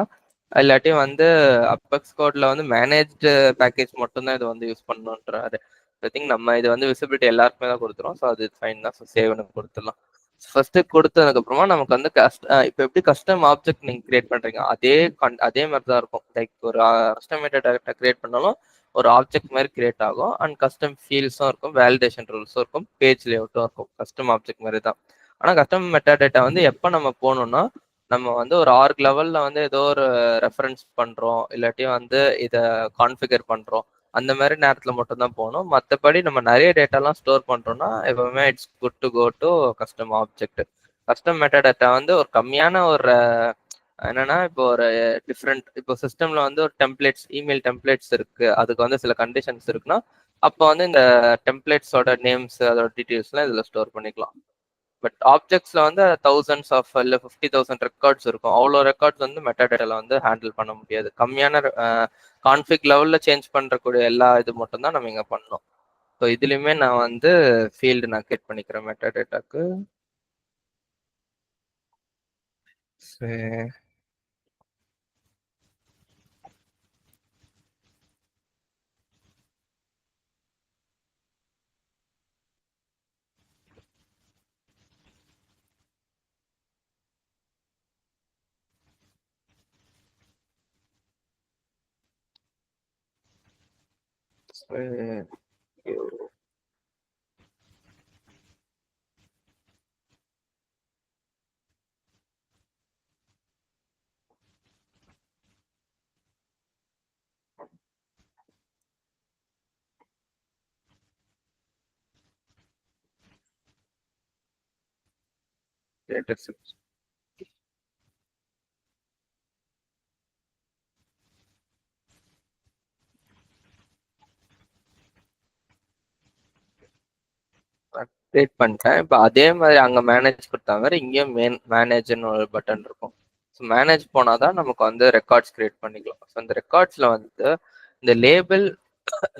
இல்லாட்டி வந்து அபெக்ஸ் கோட்ல வந்து மேனேஜ்டு பேக்கேஜ் மட்டும்தான் இது வந்து யூஸ் பண்ணணுன்றாரு. ஐ திங்க் நம்ம இது வந்து விசிபிலிட்டி எல்லாருக்குமே தான் கொடுத்துரும். ஸோ அது ஃபைன் தான். ஸோ சேவ்னு கொடுத்துடலாம். ஃபர்ஸ்ட் கொடுத்ததுக்கு அப்புறமா நமக்கு வந்து இப்போ எப்படி கஸ்டம் ஆப்ஜெக்ட் நீங்க கிரியேட் பண்றீங்க அதே மாதிரி தான் இருக்கும். லைக் ஒரு கஸ்டமேட்டட் டேரக்டா கிரியேட் பண்ணாலும் ஒரு ஆப்ஜெக்ட் மாதிரி கிரியேட் ஆகும் அண்ட் கஸ்டம் ஃபீல்ட்ஸும் இருக்கும், வேலிடேஷன் ரூல்ஸும் இருக்கும், பேஜ் லேஅவுட்டும் இருக்கும். கஸ்டம் ஆப்ஜெக்ட் மாதிரி தான். ஆனால் கஸ்டம் மெட்டாடேட்டா வந்து எப்போ நம்ம போகணும்னா நம்ம வந்து ஒரு ஆர்க் லெவல்ல வந்து ஏதோ ஒரு ரெஃபரன்ஸ் பண்றோம் இல்லாட்டி வந்து இதை கான்ஃபிகர் பண்றோம் அந்த மாதிரி நேரத்தில் மட்டும்தான் போகணும். மற்றபடி நம்ம நிறைய டேட்டாலாம் ஸ்டோர் பண்றோம்னா எப்பவுமே it's good to go to custom object. Custom metadata வந்து ஒரு கம்மியான ஒரு என்னன்னா இப்போ ஒரு டிஃப்ரெண்ட் இப்போ சிஸ்டம்ல வந்து ஒரு டெம்ப்ளேட்ஸ் இமெயில் டெம்ப்ளேட்ஸ் இருக்கு, அதுக்கு வந்து சில கண்டிஷன்ஸ் இருக்குன்னா அப்போ வந்து இந்த டெம்ப்ளேட்ஸோட நேம்ஸ் அதோட டீட்டெயில்ஸ்லாம் இதில் ஸ்டோர் பண்ணிக்கலாம். பட் ஆப்ஜெக்ட்ஸ்ல வந்து தௌசண்ட்ஸ் ஆஃப் இல்லை 50,000 ரெக்கார்ட்ஸ் இருக்கும். அவ்வளோ ரெக்கார்ட்ஸ் வந்து மெட்டாடேட்டால வந்து ஹேண்டில் பண்ண முடியாது. கம்மியான கான்ஃபிக் லெவல்ல சேஞ்ச் பண்றக்கூடிய எல்லா இது மட்டும் தான் நம்ம இங்க பண்ணோம். ஸோ இதுலயுமே நான் வந்து ஃபீல்டு நான் கிரியேட் பண்ணிக்கிறேன் மெட்டாடேட்டாக்கு. சரி. கிரியேட் பண்ணிட்டேன். இப்போ அதே மாதிரி அங்கே மேனேஜ் கொடுத்தா மாதிரி இங்கேயும் மேனேஜ்னு ஒரு பட்டன் இருக்கும். ஸோ மேனேஜ் போனால் தான் நமக்கு வந்து ரெக்கார்ட்ஸ் கிரியேட் பண்ணிக்கலாம். ஸோ இந்த ரெக்கார்ட்ஸில் வந்து இந்த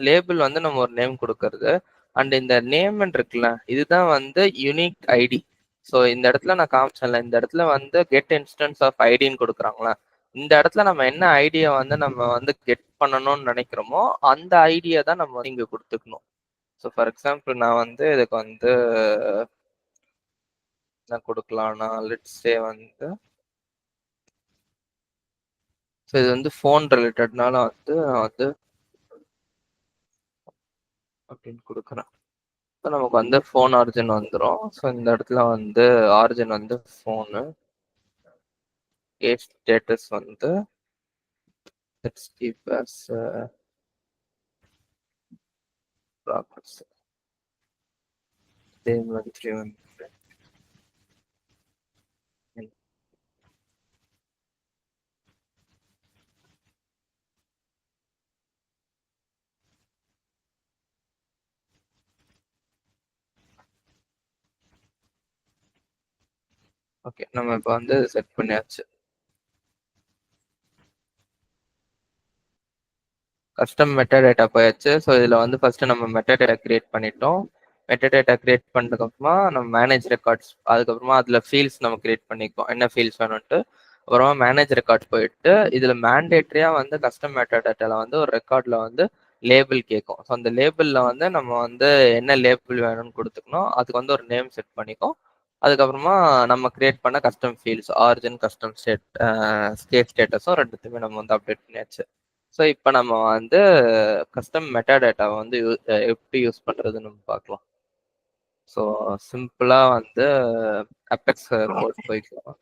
லேபிள் வந்து நம்ம ஒரு நேம் கொடுக்கறது அண்ட் இந்த நேம் இருக்குல்ல இதுதான் வந்து யூனிக் ஐடி. ஸோ இந்த இடத்துல நான் காமிச்சேன்ல இந்த இடத்துல வந்து கெட் இன்ஸ்டன்ஸ் ஆஃப் ஐடின்னு கொடுக்குறாங்களா, இந்த இடத்துல நம்ம என்ன ஐடியா வந்து நம்ம வந்து கெட் பண்ணணும்னு நினைக்கிறோமோ அந்த ஐடியா தான் நம்ம இங்கே கொடுத்துக்கணும். ஸோ ஃபார் எக்ஸாம்பிள் நான் வந்து இதுக்கு வந்து என்ன கொடுக்கலாம்னா லெட்ஸ் சே வந்து ஸோ இது வந்து ஃபோன் ரிலேட்டட்னால வந்து நான் வந்து அப்படின்னு கொடுக்குறேன். ஸோ நமக்கு வந்து ஃபோன் ஆரிஜின் வந்துடும். ஸோ இந்த இடத்துல வந்து ஆரிஜின் வந்து ஃபோனு, கேஸ் ஸ்டேட்டஸ் வந்து லெட்ஸ் கீப் அஸ் ப்ராக்ரஸ். இதே மாதிரி வந்து ஓகே நம்ம இப்போ வந்து செட் பண்ணியாச்சு. கஸ்டம் மெட்டாடேட்டா போயாச்சு. ஸோ இதில் வந்து ஃபர்ஸ்ட் நம்ம மெட்டாடேட்டா கிரியேட் பண்ணிட்டோம். மெட்டாடேட்டா கிரியேட் பண்ணதுக்கப்புறமா நம்ம மேனேஜ் ரெக்கார்ட்ஸ், அதுக்கப்புறமா அதில் ஃபீல்ட்ஸ் நம்ம கிரியேட் பண்ணிக்கோம் என்ன ஃபீல்ட்ஸ் வேணும்ட்டு. அப்புறமா மேனேஜ் ரெக்கார்ட் போயிட்டு இதுல மேண்டேட்டரியா வந்து கஸ்டம் மெட்டாடேட்டால வந்து ஒரு ரெக்கார்ட்ல வந்து லேபிள் கேட்கும். ஸோ அந்த லேபிள்ல வந்து நம்ம வந்து என்ன லேபிள் வேணும்னு கொடுத்துக்கணும். அதுக்கு வந்து ஒரு நேம் செட் பண்ணிக்கும். அதுக்கப்புறமா நம்ம கிரியேட் பண்ண கஸ்டம் ஃபீல்ட்ஸ் ஆரிஜின் கஸ்டம் ஸ்டேட்டஸும் ரெண்டுத்துமே நம்ம வந்து அப்டேட் பண்ணியாச்சு. ஸோ இப்போ நம்ம வந்து கஸ்டம் மெட்டாடேட்டாவை வந்து எப்படி யூஸ் பண்றதுன்னு நம்ம பார்க்கலாம். ஸோ சிம்பிளா வந்து அபெக்ஸ் கோட் போய்க்கலாம்.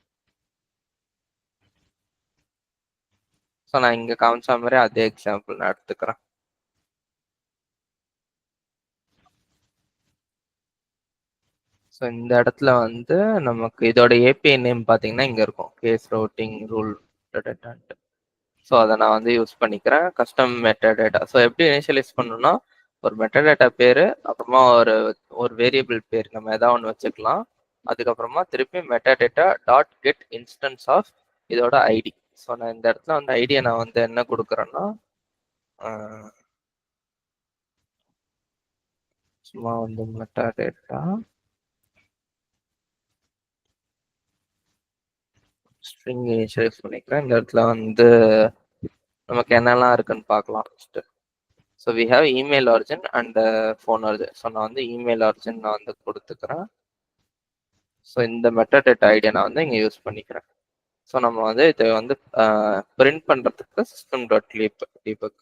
ஸோ நான் இங்க காமிச்ச மாதிரி அதே எக்ஸாம்பிள் நான் எடுத்துக்கிறேன். ஸோ இந்த இடத்துல வந்து நமக்கு இதோட ஏபிஐ நேம் பார்த்தீங்கன்னா இங்க இருக்கும், கேஸ் ரூட்டிங் ரூல் டேட்டான்ட்டு. ஸோ அதை நான் வந்து யூஸ் பண்ணிக்கிறேன் கஸ்டம் மெட்டாடேட்டா. ஸோ எப்படி இனிஷியலைஸ் பண்ணணும்னா ஒரு மெட்டாடேட்டா பேரு, அப்புறமா ஒரு ஒரு வேரியபிள் பேர் நம்ம ஏதாவது ஒன்று வச்சுக்கலாம். அதுக்கப்புறமா திருப்பி metadata dot get instance of இதோட ஐடி. ஸோ நான் இந்த இடத்துல வந்து ஐடியை நான் வந்து என்ன கொடுக்குறேன்னா சும்மா வந்து மெட்டாடேட்டா ஸ்ட்ரிங் இனிஷியலைஸ் பண்ணிக்கிறேன். இந்த இடத்துல வந்து நமக்கு என்னெல்லாம் இருக்குன்னு பார்க்கலாம் first. So we have email origin and phone origin. So நான் வந்து இமெயில் ஆரிஜின் நான் வந்து கொடுத்துக்கிறேன். ஸோ இந்த மெட்டாடேட்டா ஐடியா நான் வந்து இங்கே யூஸ் பண்ணிக்கிறேன். ஸோ நம்ம வந்து இதை வந்து பிரிண்ட் பண்ணுறதுக்கு system dot debug.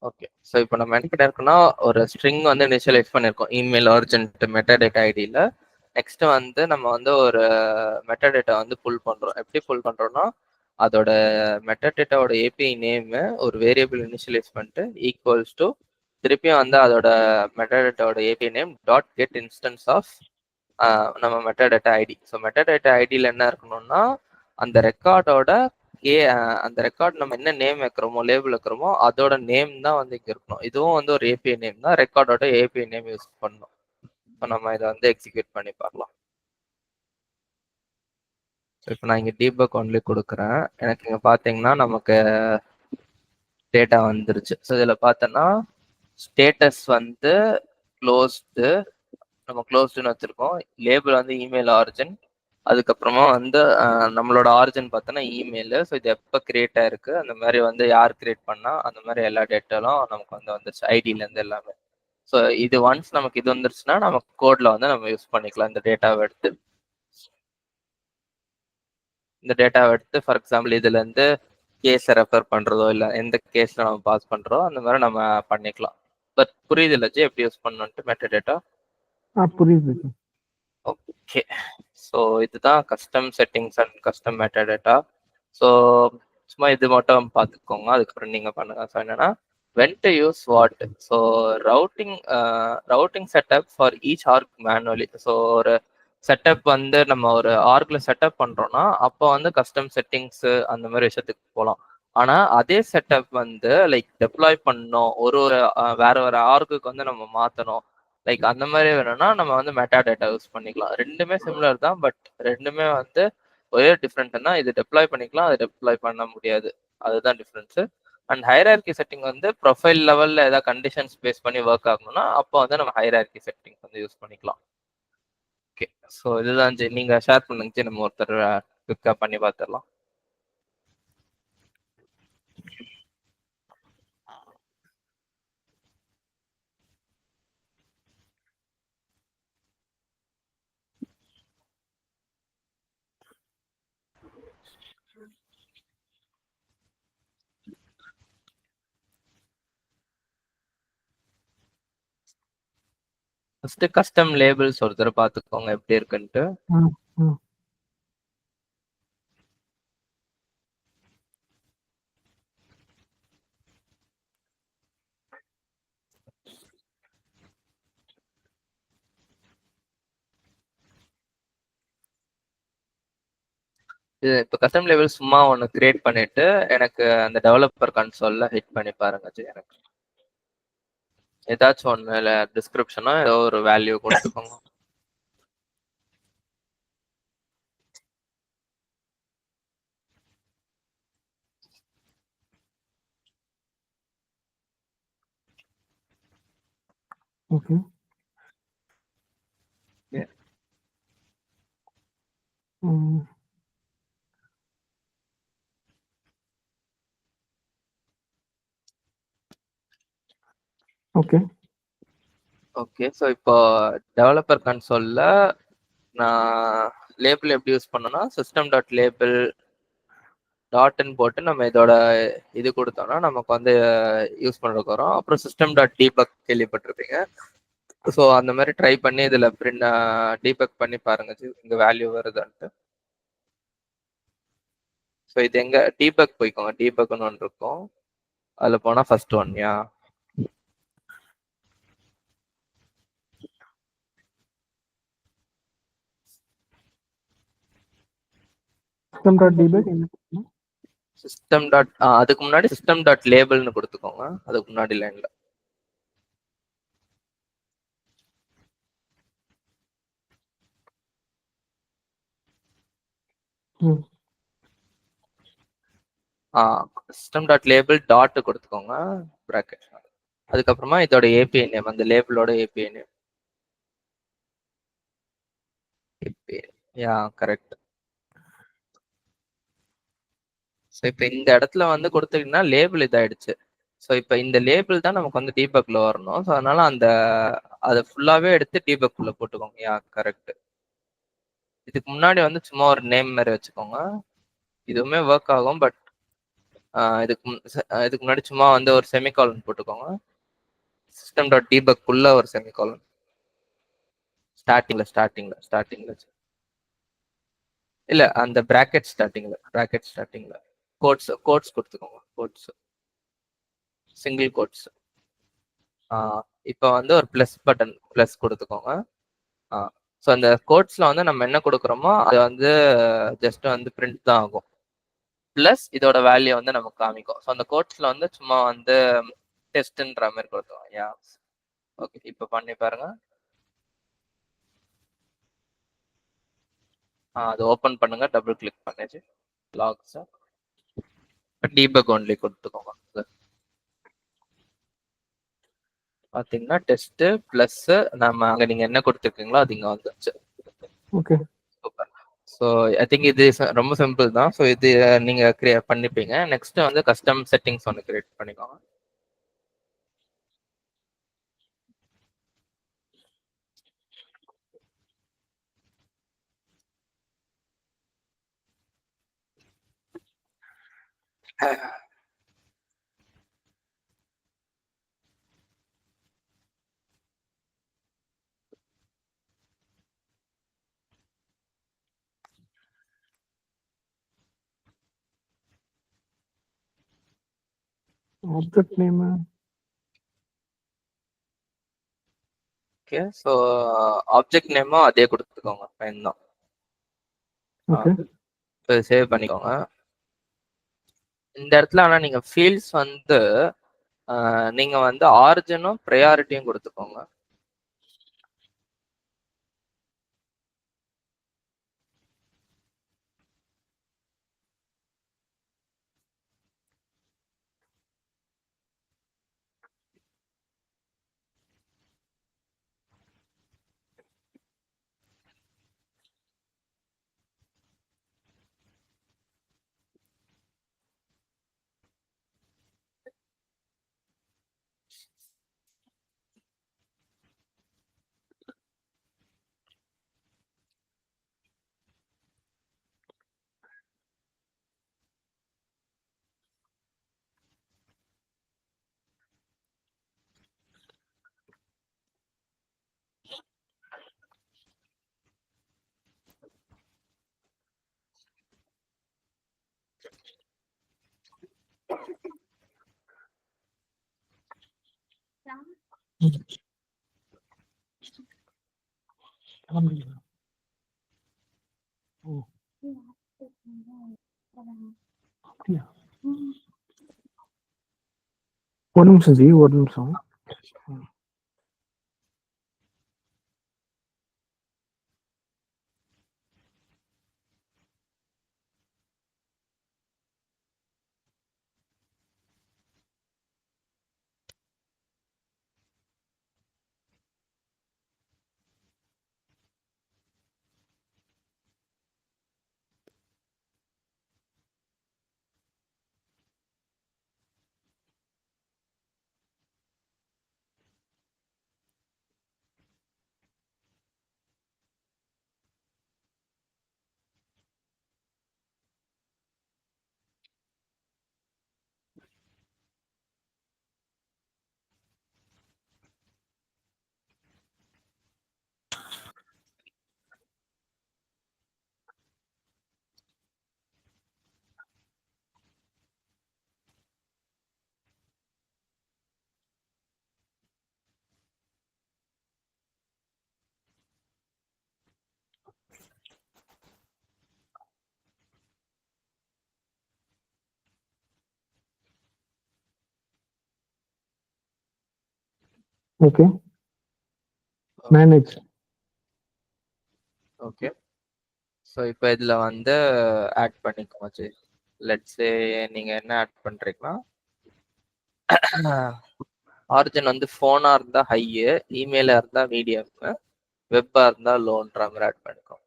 Okay. So இப்போ நம்ம என்ன பண்ணியிருக்கோம்னா ஒரு ஸ்ட்ரிங் வந்து இனிஷியலைஸ் பண்ணியிருக்கோம் இமெயில் ஆரிஜின்ட் மெட்டாடேட்டா ஐடியில். நெக்ஸ்ட் வந்து நம்ம வந்து ஒரு மெட்டாடேட்டா வந்து புல் பண்ணுறோம். எப்படி புல் பண்ணுறோம்னா அதோட மெட்டாடேட்டாவோட ஏபிஐ நேமு ஒரு வேரியபிள் இனிஷியலைஸ் பண்ணிட்டு ஈக்குவல்ஸ் டு திருப்பியும் வந்து அதோட மெட்டாடேட்டாவோட API name dot get instance of நம்ம மெட்டாடேட்டா ஐடி. ஸோ மெட்டாடேட்டா ஐடியில் என்ன இருக்கணும்னா அந்த ரெக்கார்டோட அந்த ரெக்கார்ட் நம்ம என்ன நேம் வைக்கிறோமோ லேபிள் வைக்கிறோமோ அதோட நேம் தான் வந்து இங்கே இருக்கணும். இதுவும் வந்து ஒரு ஏபிஐ நேம் தான், ரெக்கார்டோட ஏபிஐ நேம் யூஸ் பண்ணணும். ஸோ நம்ம இதை வந்து எக்ஸிக்யூட் பண்ணி பார்க்கலாம். ஸோ இப்போ நான் இங்கே டீபக் ஒன்லி கொடுக்குறேன். எனக்கு இங்கே பார்த்தீங்கன்னா நமக்கு டேட்டா வந்துருச்சு. ஸோ இதில் பார்த்தோன்னா ஸ்டேட்டஸ் வந்து க்ளோஸ்டு, நம்ம க்ளோஸ்டுன்னு வச்சுருக்கோம். லேபிள் வந்து இமெயில் ஆரிஜின், அதுக்கப்புறமா வந்து நம்மளோட ஆரிஜின் பார்த்தோன்னா இமெயிலு. ஸோ இது எப்போ கிரியேட் ஆயிருக்கு, அந்த மாதிரி வந்து யார் கிரியேட் பண்ணா, அந்த மாதிரி எல்லா டேட்டாலும் நமக்கு வந்து வந்துருச்சு, ஐடியிலேருந்து எல்லாமே. ஸோ இது ஒன்ஸ் நமக்கு இது வந்துருச்சுன்னா நமக்கு கோட்ல வந்து நம்ம யூஸ் பண்ணிக்கலாம். இந்த டேட்டாவை எடுத்து ஃபார் எக்ஸாம்பிள் இதுலேருந்து கேஸை ரெஃபர் பண்ணுறதோ இல்லை எந்த கேஸில் நம்ம பாஸ் பண்ணுறோம் அந்த மாதிரி நம்ம பண்ணிக்கலாம். பட் புரியுது இல்லை ஜி எப்படி யூஸ் பண்ணணுன்ட்டு மெட்டாடேட்டா? புரியுது. ஓகே. ஸோ இதுதான் custom settings and custom metadata. So சும்மா இது மட்டும் பார்த்துக்கோங்க, அதுக்கப்புறம் நீங்கள் பண்ணுங்க. ஸோ என்னன்னா when to use what. So routing setup for each org manually. So ஒரு செட்டப் வந்து நம்ம ஒரு ஆர்க்ல செட்டப் பண்றோம்னா அப்போ வந்து கஸ்டம் செட்டிங்ஸ் அந்த மாதிரி விஷயத்துக்கு போகலாம். ஆனா அதே செட்டப் வந்து லைக் டெப்ளாய் பண்ணணும், ஒரு ஒரு வேற வேற ஆர்க்குக்கு வந்து நம்ம மாத்தணும், லைக் அந்த மாதிரி வேணும்னா நம்ம வந்து மெட்டா டேட்டா யூஸ் பண்ணிக்கலாம். ரெண்டுமே சிமிலர் தான், பட் ரெண்டுமே வந்து ஒரே டிஃப்ரெண்ட்னா இது டெப்ளாய் பண்ணிக்கலாம், அது டெப்ளாய் பண்ண முடியாது, அதுதான் டிஃப்ரென்ஸ். அண்ட் ஹைரார்கி செட்டிங் வந்து ப்ரொஃபைல் லெவல்ல ஏதாவது கண்டிஷன்ஸ் பேஸ் பண்ணி ஒர்க் ஆகணும்னா அப்போ வந்து நம்ம ஹைரார்கி செட்டிங் வந்து யூஸ் பண்ணிக்கலாம். ஓகே. ஸோ இதுதான் ஜி, நீங்க ஷேர் பண்ணுங்க ஜி, நம்ம ஒருத்தர் குவிக்கா பண்ணி பார்த்துடலாம். ஃபர்ஸ்ட் கஸ்டம் லேபிள்ஸ் ஒருத்தர் பார்த்துக்கோங்க எப்படி இருக்குன்ட்டு. இது இப்போ கஸ்டம் லேபிள் சும்மா ஒன்று கிரியேட் பண்ணிட்டு எனக்கு அந்த டெவலப்பர் கன்சோல்ல ஹிட் பண்ணி பாருங்க ஜி. எனக்கு ஏதாச்சும் ஒன்று இல்லை டிஸ்கிரிப்ஷனோ ஏதோ ஒரு வேல்யூ கொடுத்துக்கோங்க. ஓகே. ம். ஓகே. ஓகே. ஸோ இப்போ டெவலப்பர் கன்சோல்ல நான் லேபிள் எப்படி யூஸ் பண்ணேன்னா, சிஸ்டம் டாட் லேபிள் டாட்ன்னு போட்டு நம்ம இதோட இது கொடுத்தோம்னா நமக்கு வந்து யூஸ் பண்ணுறதுக்கு வரும். அப்புறம் சிஸ்டம் டாட் டீபக் கேள்விப்பட்டிருப்பீங்க. ஸோ அந்த மாதிரி ட்ரை பண்ணி இதில் பிரிண்ட் டீபக் பண்ணி பாருங்க இங்கே வேல்யூ வருதான்ட்டு. ஸோ இது எங்க டீபக் போய்க்கோங்க. டீபக்னு ஒன்று இருக்கும். அதில் போனால் ஃபர்ஸ்ட் ஒன் யா சிஸ்டம் டாட் டிபக் என்ன பண்ணணும்? சிஸ்டம் டாட் அதுக்கு முன்னாடி சிஸ்டம் டாட் லேபிள்னு கொடுத்துக்கோங்க. அதுக்கு முன்னாடி லைன்ல ம். சிஸ்டம் டாட் லேபிள் டாட் கொடுத்துக்கோங்க ப்ராக்கெட். அதுக்கப்புறமா இதோட ஏபிஐ நேம், அந்த லேபிளோட API name. Yeah correct. So இப்போ இந்த இடத்துல வந்து கொடுத்தீங்கன்னா லேபிள் இதாயிடுச்சு. ஸோ இப்போ இந்த லேபிள் தான் நமக்கு வந்து டீபக்ல வரணும். ஸோ அதனால அதை ஃபுல்லாவே எடுத்து டீபக்குள்ள போட்டுக்கோங்க. Yeah correct. இதுக்கு முன்னாடி வந்து சும்மா ஒரு நேம் மாதிரி வச்சுக்கோங்க. இதுவுமே ஒர்க் ஆகும். பட் இதுக்கு முன்னாடி சும்மா வந்து ஒரு செமிகாலன் போட்டுக்கோங்க. சிஸ்டம் டாட் டீபக்குள்ள ஒரு செமிகாலன் ஸ்டார்டிங்ல இல்ல அந்த பிராக்கெட் ஸ்டார்டிங்ல கோட்ஸ் கொடுத்துக்கோங்க. Quotes single quotes. இப்போ வந்து ஒரு ப்ளஸ் கொடுத்துக்கோங்க. ஸோ அந்த கோட்ஸ்ல வந்து நம்ம என்ன கொடுக்குறோமோ அது வந்து ஜஸ்ட் வந்து பிரிண்ட் தான் ஆகும். பிளஸ் இதோட வேல்யூ வந்து நமக்கு காமிக்கும். ஸோ அந்த கோட்ஸ்ல வந்து சும்மா வந்து டெஸ்ட்ன்ற மாதிரி கொடுத்துருவோம். Yeah okay. இப்போ பண்ணி பாருங்க. அது ஓப்பன் பண்ணுங்க. டபுள் கிளிக் பண்ணிச்சு லாக்ஸ் டீபக் ஒன்லி கொடுத்துக்கோங்க. பாத்தீங்கன்னா டெஸ்ட் பிளஸ் நம்ம அங்க நீங்க என்ன கொடுத்துருக்கீங்களோ அது இங்க வந்துருச்சு. Okay. Super. So I think இது ரொம்ப சிம்பிள் தான். ஸோ இது நீங்க கிரியேட் பண்ணிப்பீங்க. நெக்ஸ்ட் வந்து கஸ்டம் செட்டிங்ஸ் ஒன்று கிரியேட் பண்ணிக்கோங்க. Object name. Okay. So object நேமும் அதே கொடுத்துக்கோங்க. ஃபைன் தான். ஓகே. சேவ் பண்ணிக்கோங்க. இந்த இடத்துல ஆனா நீங்க ஃபீல்ட்ஸ் வந்து நீங்க வந்து ஆரிஜினும் ப்ரையாரிட்டியும் கொடுத்துக்கோங்க. ஒரு நிமிஷம் ஜி, ஒரு நிமிஷம். ஓகே. மேனேஜ். ஓகே. ஸோ இப்போ இதில் வந்து ஆட் பண்ணிக்கோங்க ஜி. லெட்ஸ் சே நீங்க என்ன ஆட் பண்றீங்கன்னா ஆரிஜின் வந்து ஃபோனா இருந்தா ஹையு, இமெயிலா இருந்தா மீடியம், வெப்பா இருந்தா லோன்ற மாதிரி ஆட் பண்ணிக்கோங்க.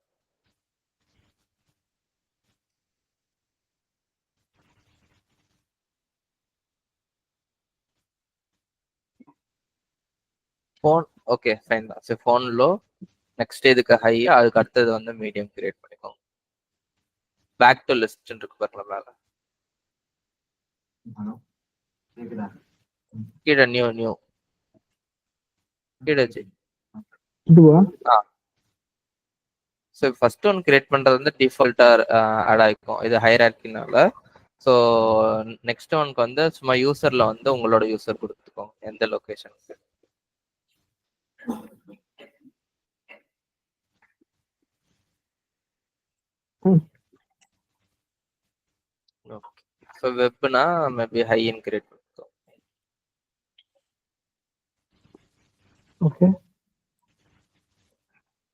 ஃபோன் ஓகே ஃபைன் தான். சரி ஃபோன் லோ, நெக்ஸ்ட் இதுக்கு ஹை, அதுக்கு அடுத்தது வந்து மீடியம் கிரியேட் பண்ணிக்கோங்க. பேக் டு லிஸ்ட் இருக்கு பாருங்க மேல. கீழே நியூ நியூ கீழே ஜி. இதுவா? ஸோ ஃபர்ஸ்ட் ஒன் கிரியேட் பண்றது வந்து டிஃபால்ட்டா ஆட் ஆகிக்கும், இது ஹைரார்க்கினால. ஸோ நெக்ஸ்ட் ஒன்க்கு வந்து சும்மா யூசர்ல வந்து உங்களோட யூசர் கொடுத்துக்கோங்க, எந்த லொகேஷனுக்கு. ஓகே. ஸோ வெப்னா மேபி ஹைன்னு கிரியேட் பண்ணிக்கோ. ஓகே.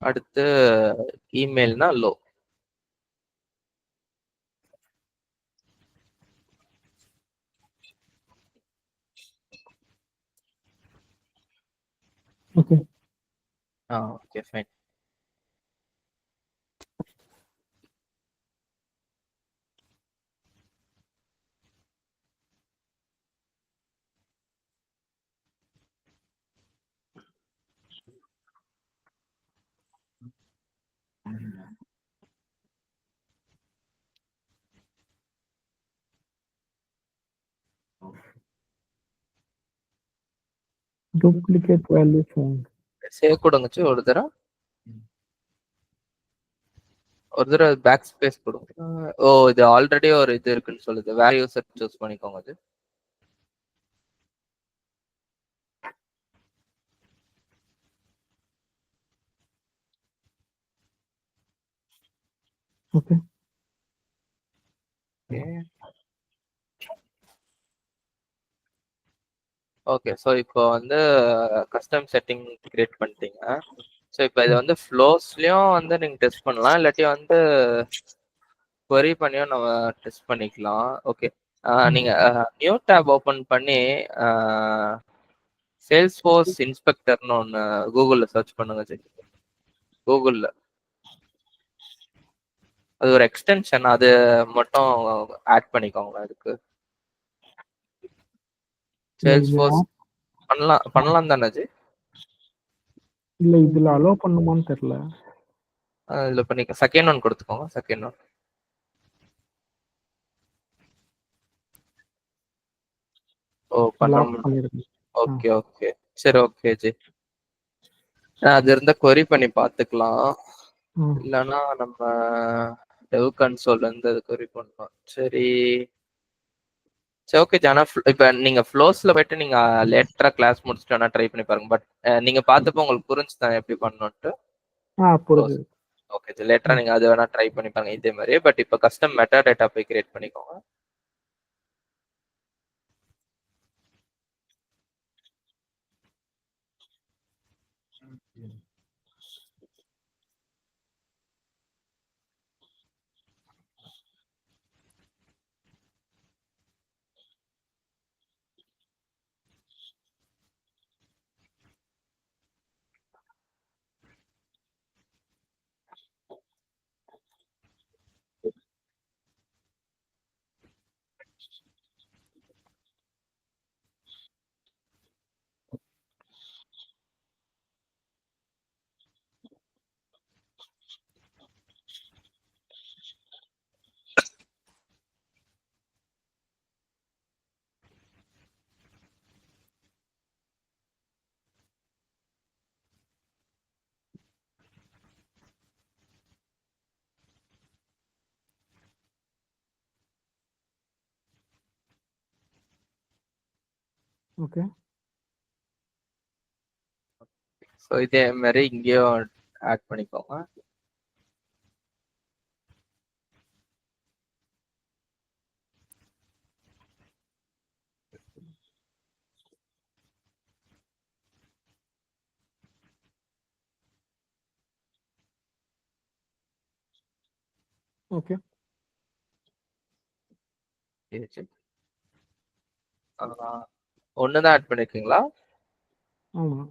அடுத்து இமெயில்னா லோ. Okay. Okay fine. Duplicate value found. Save கொடுங்கச்சு ஒரு தடவை. ஒரு தடவை பேக் ஸ்பேஸ் கொடுங்க. ஓ இது ஆல்ரெடி ஒரு இது இருக்குன்னு சொல்லுது, வேற யூசர் சூஸ் பண்ணிக்கோங்க அது. ஓகே. ஓகே. ஸோ இப்போ வந்து கஸ்டம் செட்டிங் கிரியேட் பண்ணிட்டீங்க. ஸோ இப்போ இது வந்து ஃப்ளோஸ்லயும் வந்து நீங்க டெஸ்ட் பண்ணலாம், இல்லாட்டி வந்து query பண்ணியும் நம்ம டெஸ்ட் பண்ணிக்கலாம். ஓகே. நீங்க நியூ டேப் ஓபன் பண்ணி சேல்ஸ் ஃபோர்ஸ் இன்ஸ்பெக்டர்னு ஒன்று கூகுளில் சர்ச் பண்ணுங்க ஜி. கூகுளில் அது ஒரு எக்ஸ்டென்ஷன், அது மட்டும் ஆட் பண்ணிக்கோங்க அதுக்கு. சேல்ஸ் ஃபோர்ஸ் பண்ணலாம் தானே ஜி? இல்ல இதுல அலோ பண்ணுமான்னு தெரியல. இதில் பண்ணிக்க செகண்ட் ஒன் கொடுத்துக்கோங்க, செகண்ட் ஒன். ஓ லாக் பண்ண. பண்ணிருக்கேன். ஓகே ஓகே சரி ஓகே ஜி. அது இருந்தா query பண்ணி பார்த்துக்கலாம், இல்லைன்னா நம்ம டெவ் கன்சோல்ல இருந்து அது query பண்ணலாம். சரி சரி ஓகே ஜி. ஆனால் இப்போ நீங்க ஃப்ளோஸ்ல போயிட்டு நீங்க லேட்டரா கிளாஸ் முடிச்சுட்டு வேணா ட்ரை பண்ணி பாருங்க. பட் நீங்க பார்த்தப்போ உங்களுக்கு புரிஞ்சு தான் எப்படி பண்ணணும்ட்டு. புரியுது. Okay G. லேட்டரா நீங்க அது வேணா ட்ரை பண்ணி பாருங்க இதே மாதிரி. பட் இப்போ கஸ்டம் மெட்டா டேட்டா போய் கிரியேட் பண்ணிக்கோங்க. ஓகே. ஸோ இதே மாதிரி இங்கேயும் ஆட் பண்ணிக்கோங்க. ஓகே. ஒண்ணுதான் ஆட் பண்ணிருக்கீங்களா? ஆமா.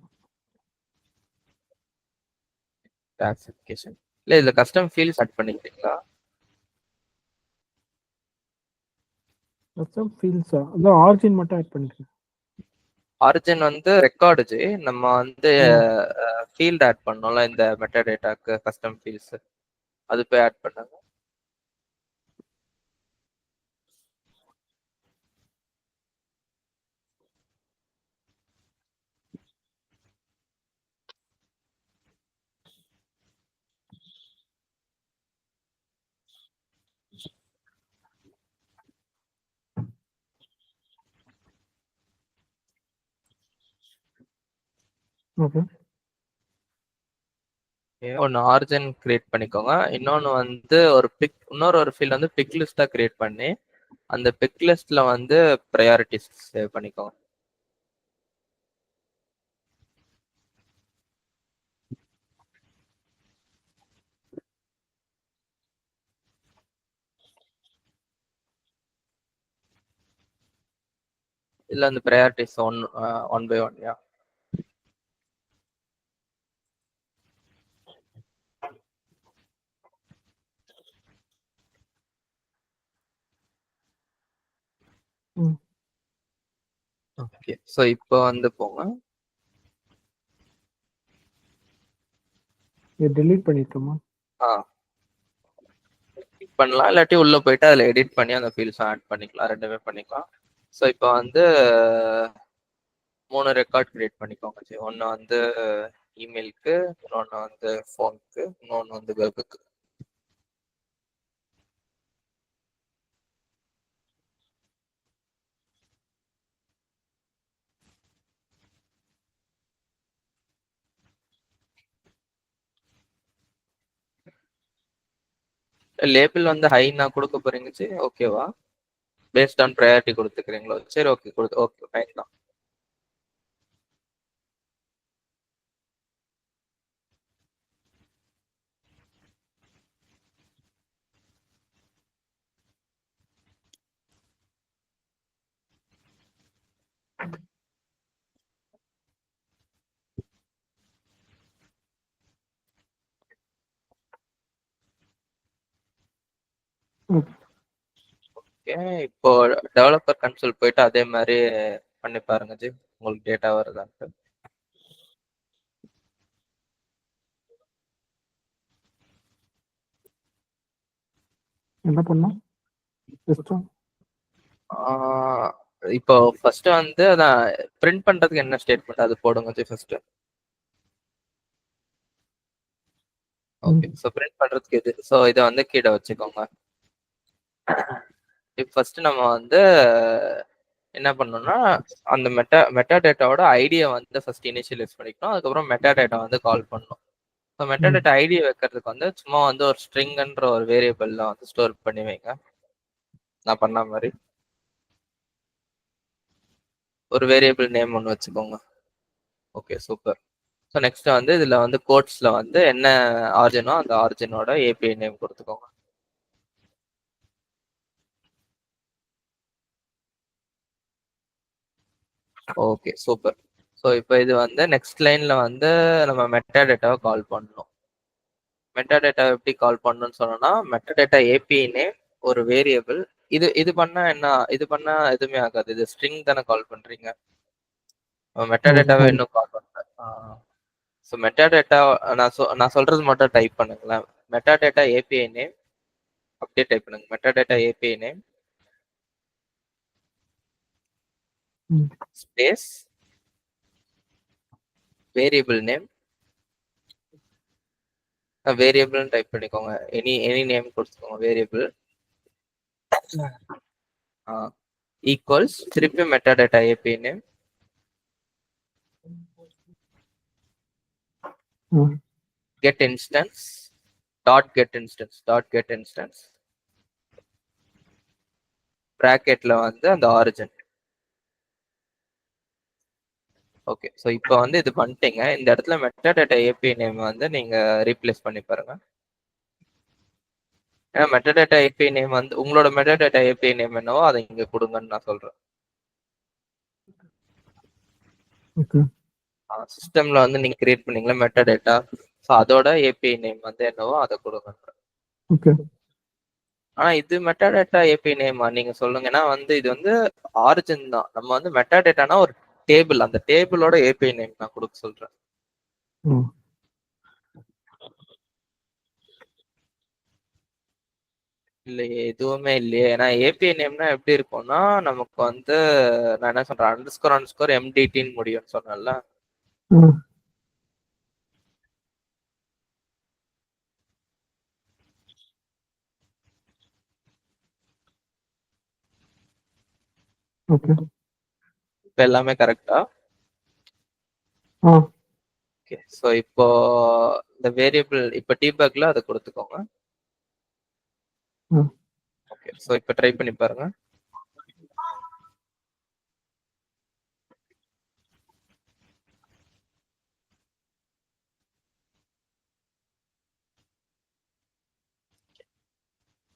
கிளாசிஃபிகேஷன் இல்ல, இதுல கஸ்டம் ஃபீல்ட்ஸ் ஆட் பண்ணிக்கிறீங்களா? கஸ்டம் ஃபீல்ட்ஸா? அதான் ஆரிஜின் மட்டும் ஆட் பண்ணிருக்கேன். ஆரிஜின் வந்து ரெக்கார்டு நம்ம வந்து ஃபீல்ட் ஆட் பண்ணோம்ல இந்த மெட்டா டேட்டாக்கு கஸ்டம் ஃபீல்ட்ஸ், அது போய் ஆட் பண்ணாங்க. ஓகே. ஒன்னு ஆரிஜின் கிரியேட் பண்ணிக்கோங்க. இன்னொன்னு வந்து இன்னொரு ஃபீல்ட் வந்து பிக் லிஸ்டா கிரியேட் பண்ணி அந்த பிக் லிஸ்ட்ல வந்து ப்ரையாரிட்டிஸ் சேவ் பண்ணிக்கோங்க. இல்ல அந்த priorities one by one. Yeah okay. So இப்போ வந்து போங்க. இது டெலீட் பண்ணிட்டோமா? பண்ணலாம், இல்லாட்டி உள்ள போயிட்டு அதில் எடிட் பண்ணி அந்த ஃபீல்ட்ஸும் ஆட் பண்ணிக்கலாம், ரெண்டுமே பண்ணிக்கலாம். ஸோ இப்போ வந்து 3 ரெக்கார்ட் கிரியேட் பண்ணிக்கோங்க. சரி, ஒன்று வந்து இமெயிலுக்கு, இன்னொன்று வந்து ஃபோனுக்கு, இன்னொன்று வந்து வெப்புக்கு. லேபிள் வந்து ஹைனா கொடுக்க போறீங்க. சரி, ஓகேவா? பேஸ்ட் ஆன் ப்ரையாரிட்டி கொடுத்துக்கிறீங்களோ? சரி, ஓகே, ஓகே, ஃபைன் தான். ஓகே, இப்போ டெவலப்பர் கன்சோல் போயிட்டு அதே மாதிரி பண்ணி பாருங்க ஜி, உங்களுக்கு டேட்டா வருதான்ட்டு. என்ன பண்ணோம்? இப்போ ஃபர்ஸ்ட் வந்து அதான் பிரிண்ட் பண்றதுக்கு என்ன ஸ்டேட்மெண்ட் அது போடுங்க G first. Okay, so print பண்றதுக்கு இது. ஸோ இதை வந்து கீழே வச்சுக்கோங்க. இப்போ ஃபர்ஸ்ட் நம்ம வந்து என்ன பண்ணணும்னா அந்த மெட்டா டேட்டாவோட ஐடியை வந்து ஃபர்ஸ்ட் இனிஷியலைஸ் பண்ணிக்கணும். அதுக்கப்புறம் மெட்டா டேட்டா வந்து கால் பண்ணணும். ஸோ மெட்டா டேட்டா ஐடியை வைக்கிறதுக்கு வந்து சும்மா வந்து ஒரு ஸ்ட்ரிங்ன்ற ஒரு வேரியபிள்ல வந்து ஸ்டோர் பண்ணி வைங்க. நான் பண்ண மாதிரி ஒரு வேரியபிள் நேம் ஒன்று வச்சுக்கோங்க. Okay, super. ஸோ நெக்ஸ்ட் வந்து இதுல வந்து கோட்ஸ்ல வந்து என்ன ஆரிஜினோ அந்த ஆரிஜினோட ஏபிஐ நேம் கொடுத்துக்கோங்க. Okay, super. ஸோ இப்போ இது வந்து நெக்ஸ்ட் லைன்ல வந்து நம்ம மெட்டா டேட்டாவை கால் பண்ணணும். மெட்டா டேட்டா எப்படி கால் பண்ணணும்னு சொன்னோம்னா மெட்டா டேட்டா ஏபிஐ நேம் ஒரு வேரியபிள். இது பண்ணா என்ன? இது பண்ணா எதுவுமே ஆகாது, இது ஸ்ட்ரிங் தானே கால் பண்றீங்க. மெட்டா டேட்டாவை இன்னும் கால் பண்றேன். ஸோ மெட்டா டேட்டா நான் சொல்றது மட்டும் டைப் பண்ணுங்களேன். மெட்டா டேட்டா ஏபிஐ நேம் அப்படியே டைப் பண்ணுங்க. Metadata API name space variable name. வேரியபிள்னு டைப் பண்ணிக்கோங்க. எனி நேம் கொடுத்துக்கோங்க. வேரியபிள் ஈக்குவல்ஸ் திருப்பி metadata API name get instance dot get instance bracketல வந்து அந்த ஆரிஜின். ஓகே, ஸோ இப்போ வந்து இது பண்ணிட்டீங்க. இந்த இடத்துல மெட்டா டேட்டா ஏபிஐ நேம் வந்து நீங்க ரீப்ளேஸ் பண்ணி பாருங்க. ஏன்னா மெட்டாடேட்டா ஏபிஐ நேம் வந்து உங்களோட மெட்டாடேட்டா ஏபிஐ நேம் என்னவோ அதை இங்க கொடுங்கன்னு நான் சொல்றேன். ஓகே சிஸ்டம்ல வந்து நீங்க கிரியேட் பண்ணீங்களா மெட்டாடேட்டா, ஸோ அதோட ஏபிஐ நேம் வந்து என்னவோ அதை கொடுங்க. ஓகே ஆனா இது மெட்டாடேட்டா ஏபிஐ நேமா நீங்க சொல்லுங்க. ஏன்னா வந்து இது வந்து ஆரிஜின் தான். நம்ம வந்து மெட்டாடேட்டானா ஒரு டேபிள், அந்த டேபிளோட ஏபிஐ நேம் நான் கொடுக்க சொல்றேன். ம் இல்லையே, எதுவுமே இல்லையே. ஏன்னா ஏபிஐ நேம்னா எப்படி இருக்கும்னா நமக்கு வந்து நான் என்ன சொல்றேன், அண்டர்ஸ்கோர் எம்டிடின்னு முடியும்னு சொன்னேன்ல. ம் ஓகே இப்போ எல்லாமே கரெக்டா? ஆ ஓகே, ஸோ இப்போ இந்த வேரியபிள் இப்போ டீபக்ல அதை கொடுத்துக்கோங்க. ம் ஓகே, ஸோ இப்போ ட்ரை பண்ணி பாருங்க.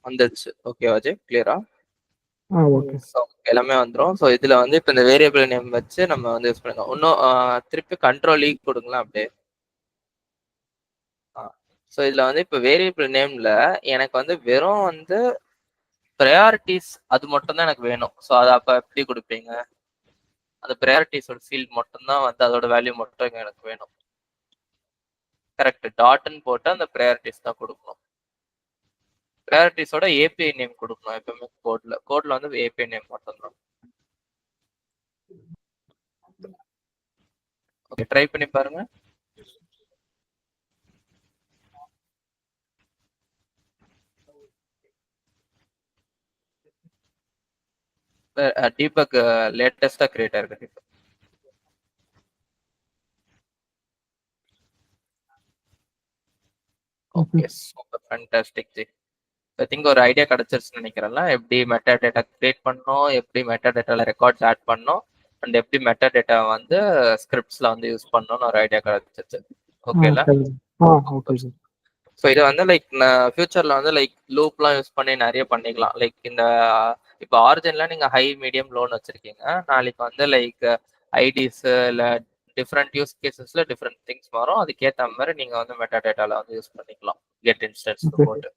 வந்துடுச்சு. ஓகே அஜய், கிளியரா? ஓகே ஸோ எல்லாமே வந்துடும். ஸோ இதுல வந்து இப்போ இந்த வேரியபிள் நேம் வச்சு நம்ம வந்து யூஸ் பண்ணிக்கலாம். இன்னும் திருப்பி கண்ட்ரோல் ஈ கொடுங்களேன் அப்படியே. ஸோ இதுல வந்து இப்போ வேரியபிள் நேம்ல எனக்கு வந்து வெறும் வந்து ப்ரையாரிட்டிஸ் அது மட்டும் தான் எனக்கு வேணும். ஸோ அதை அப்போ எப்படி கொடுப்பீங்க? அந்த ப்ரையாரிட்டிஸோட ஃபீல்ட் மட்டும்தான் வந்து அதோட வேல்யூ மட்டும் எனக்கு வேணும். கரெக்ட், டாட்னு போட்டு அந்த ப்ரையாரிட்டிஸ் தான் கொடுக்கணும். ப்ரையாரிட்டிஸோட ஏபிஐ நேம் கொடுக்கணும் எப்பவுமே. கோட்ல வந்து ஏபிஐ நேம் மட்டும்தான். ஓகே, ட்ரை பண்ணி பாருங்க. டீபக் லேட்டஸ்டா கிரியேட் ஆயிருக்கு. Okay, super fantastic G. I think ஒரு ஐடியா கிடைச்சிருச்சுன்னு நினைக்கிறேன்ல, எப்படி மெட்டா டேட்டா கிரியேட் பண்ணணும், எப்படி மெட்டா டேட்டால ரெக்கார்ட்ஸ் ஆட் பண்ணணும், அண்ட் எப்படி மெட்டா டேட்டா வந்து ஸ்கிரிப்ட்ஸ்ல வந்து யூஸ் பண்ணணும்னு ஒரு ஐடியா கிடைச்சிருச்சு. ஓகேல? Okay sir. ஸோ இதை வந்து லைக் ஃபியூச்சர்ல வந்து லைக் லூப்லாம் யூஸ் பண்ணி நிறைய பண்ணிக்கலாம். லைக் இந்த இப்போ ஆரிஜின்ல நீங்க ஹை மீடியம் லோன் வச்சிருக்கீங்க, நாளைக்கு வந்து லைக் ஐடிஸ் இல்லை டிஃப்ரெண்ட் யூஸ் கேசஸ்ல டிஃப்ரெண்ட் திங்ஸ் வரும். அதுக்கேற்ற மாதிரி நீங்க வந்து மெட்டா டேட்டால வந்து யூஸ் பண்ணிக்கலாம், கெட் இன்ஸ்டன்ஸ் போட்டு.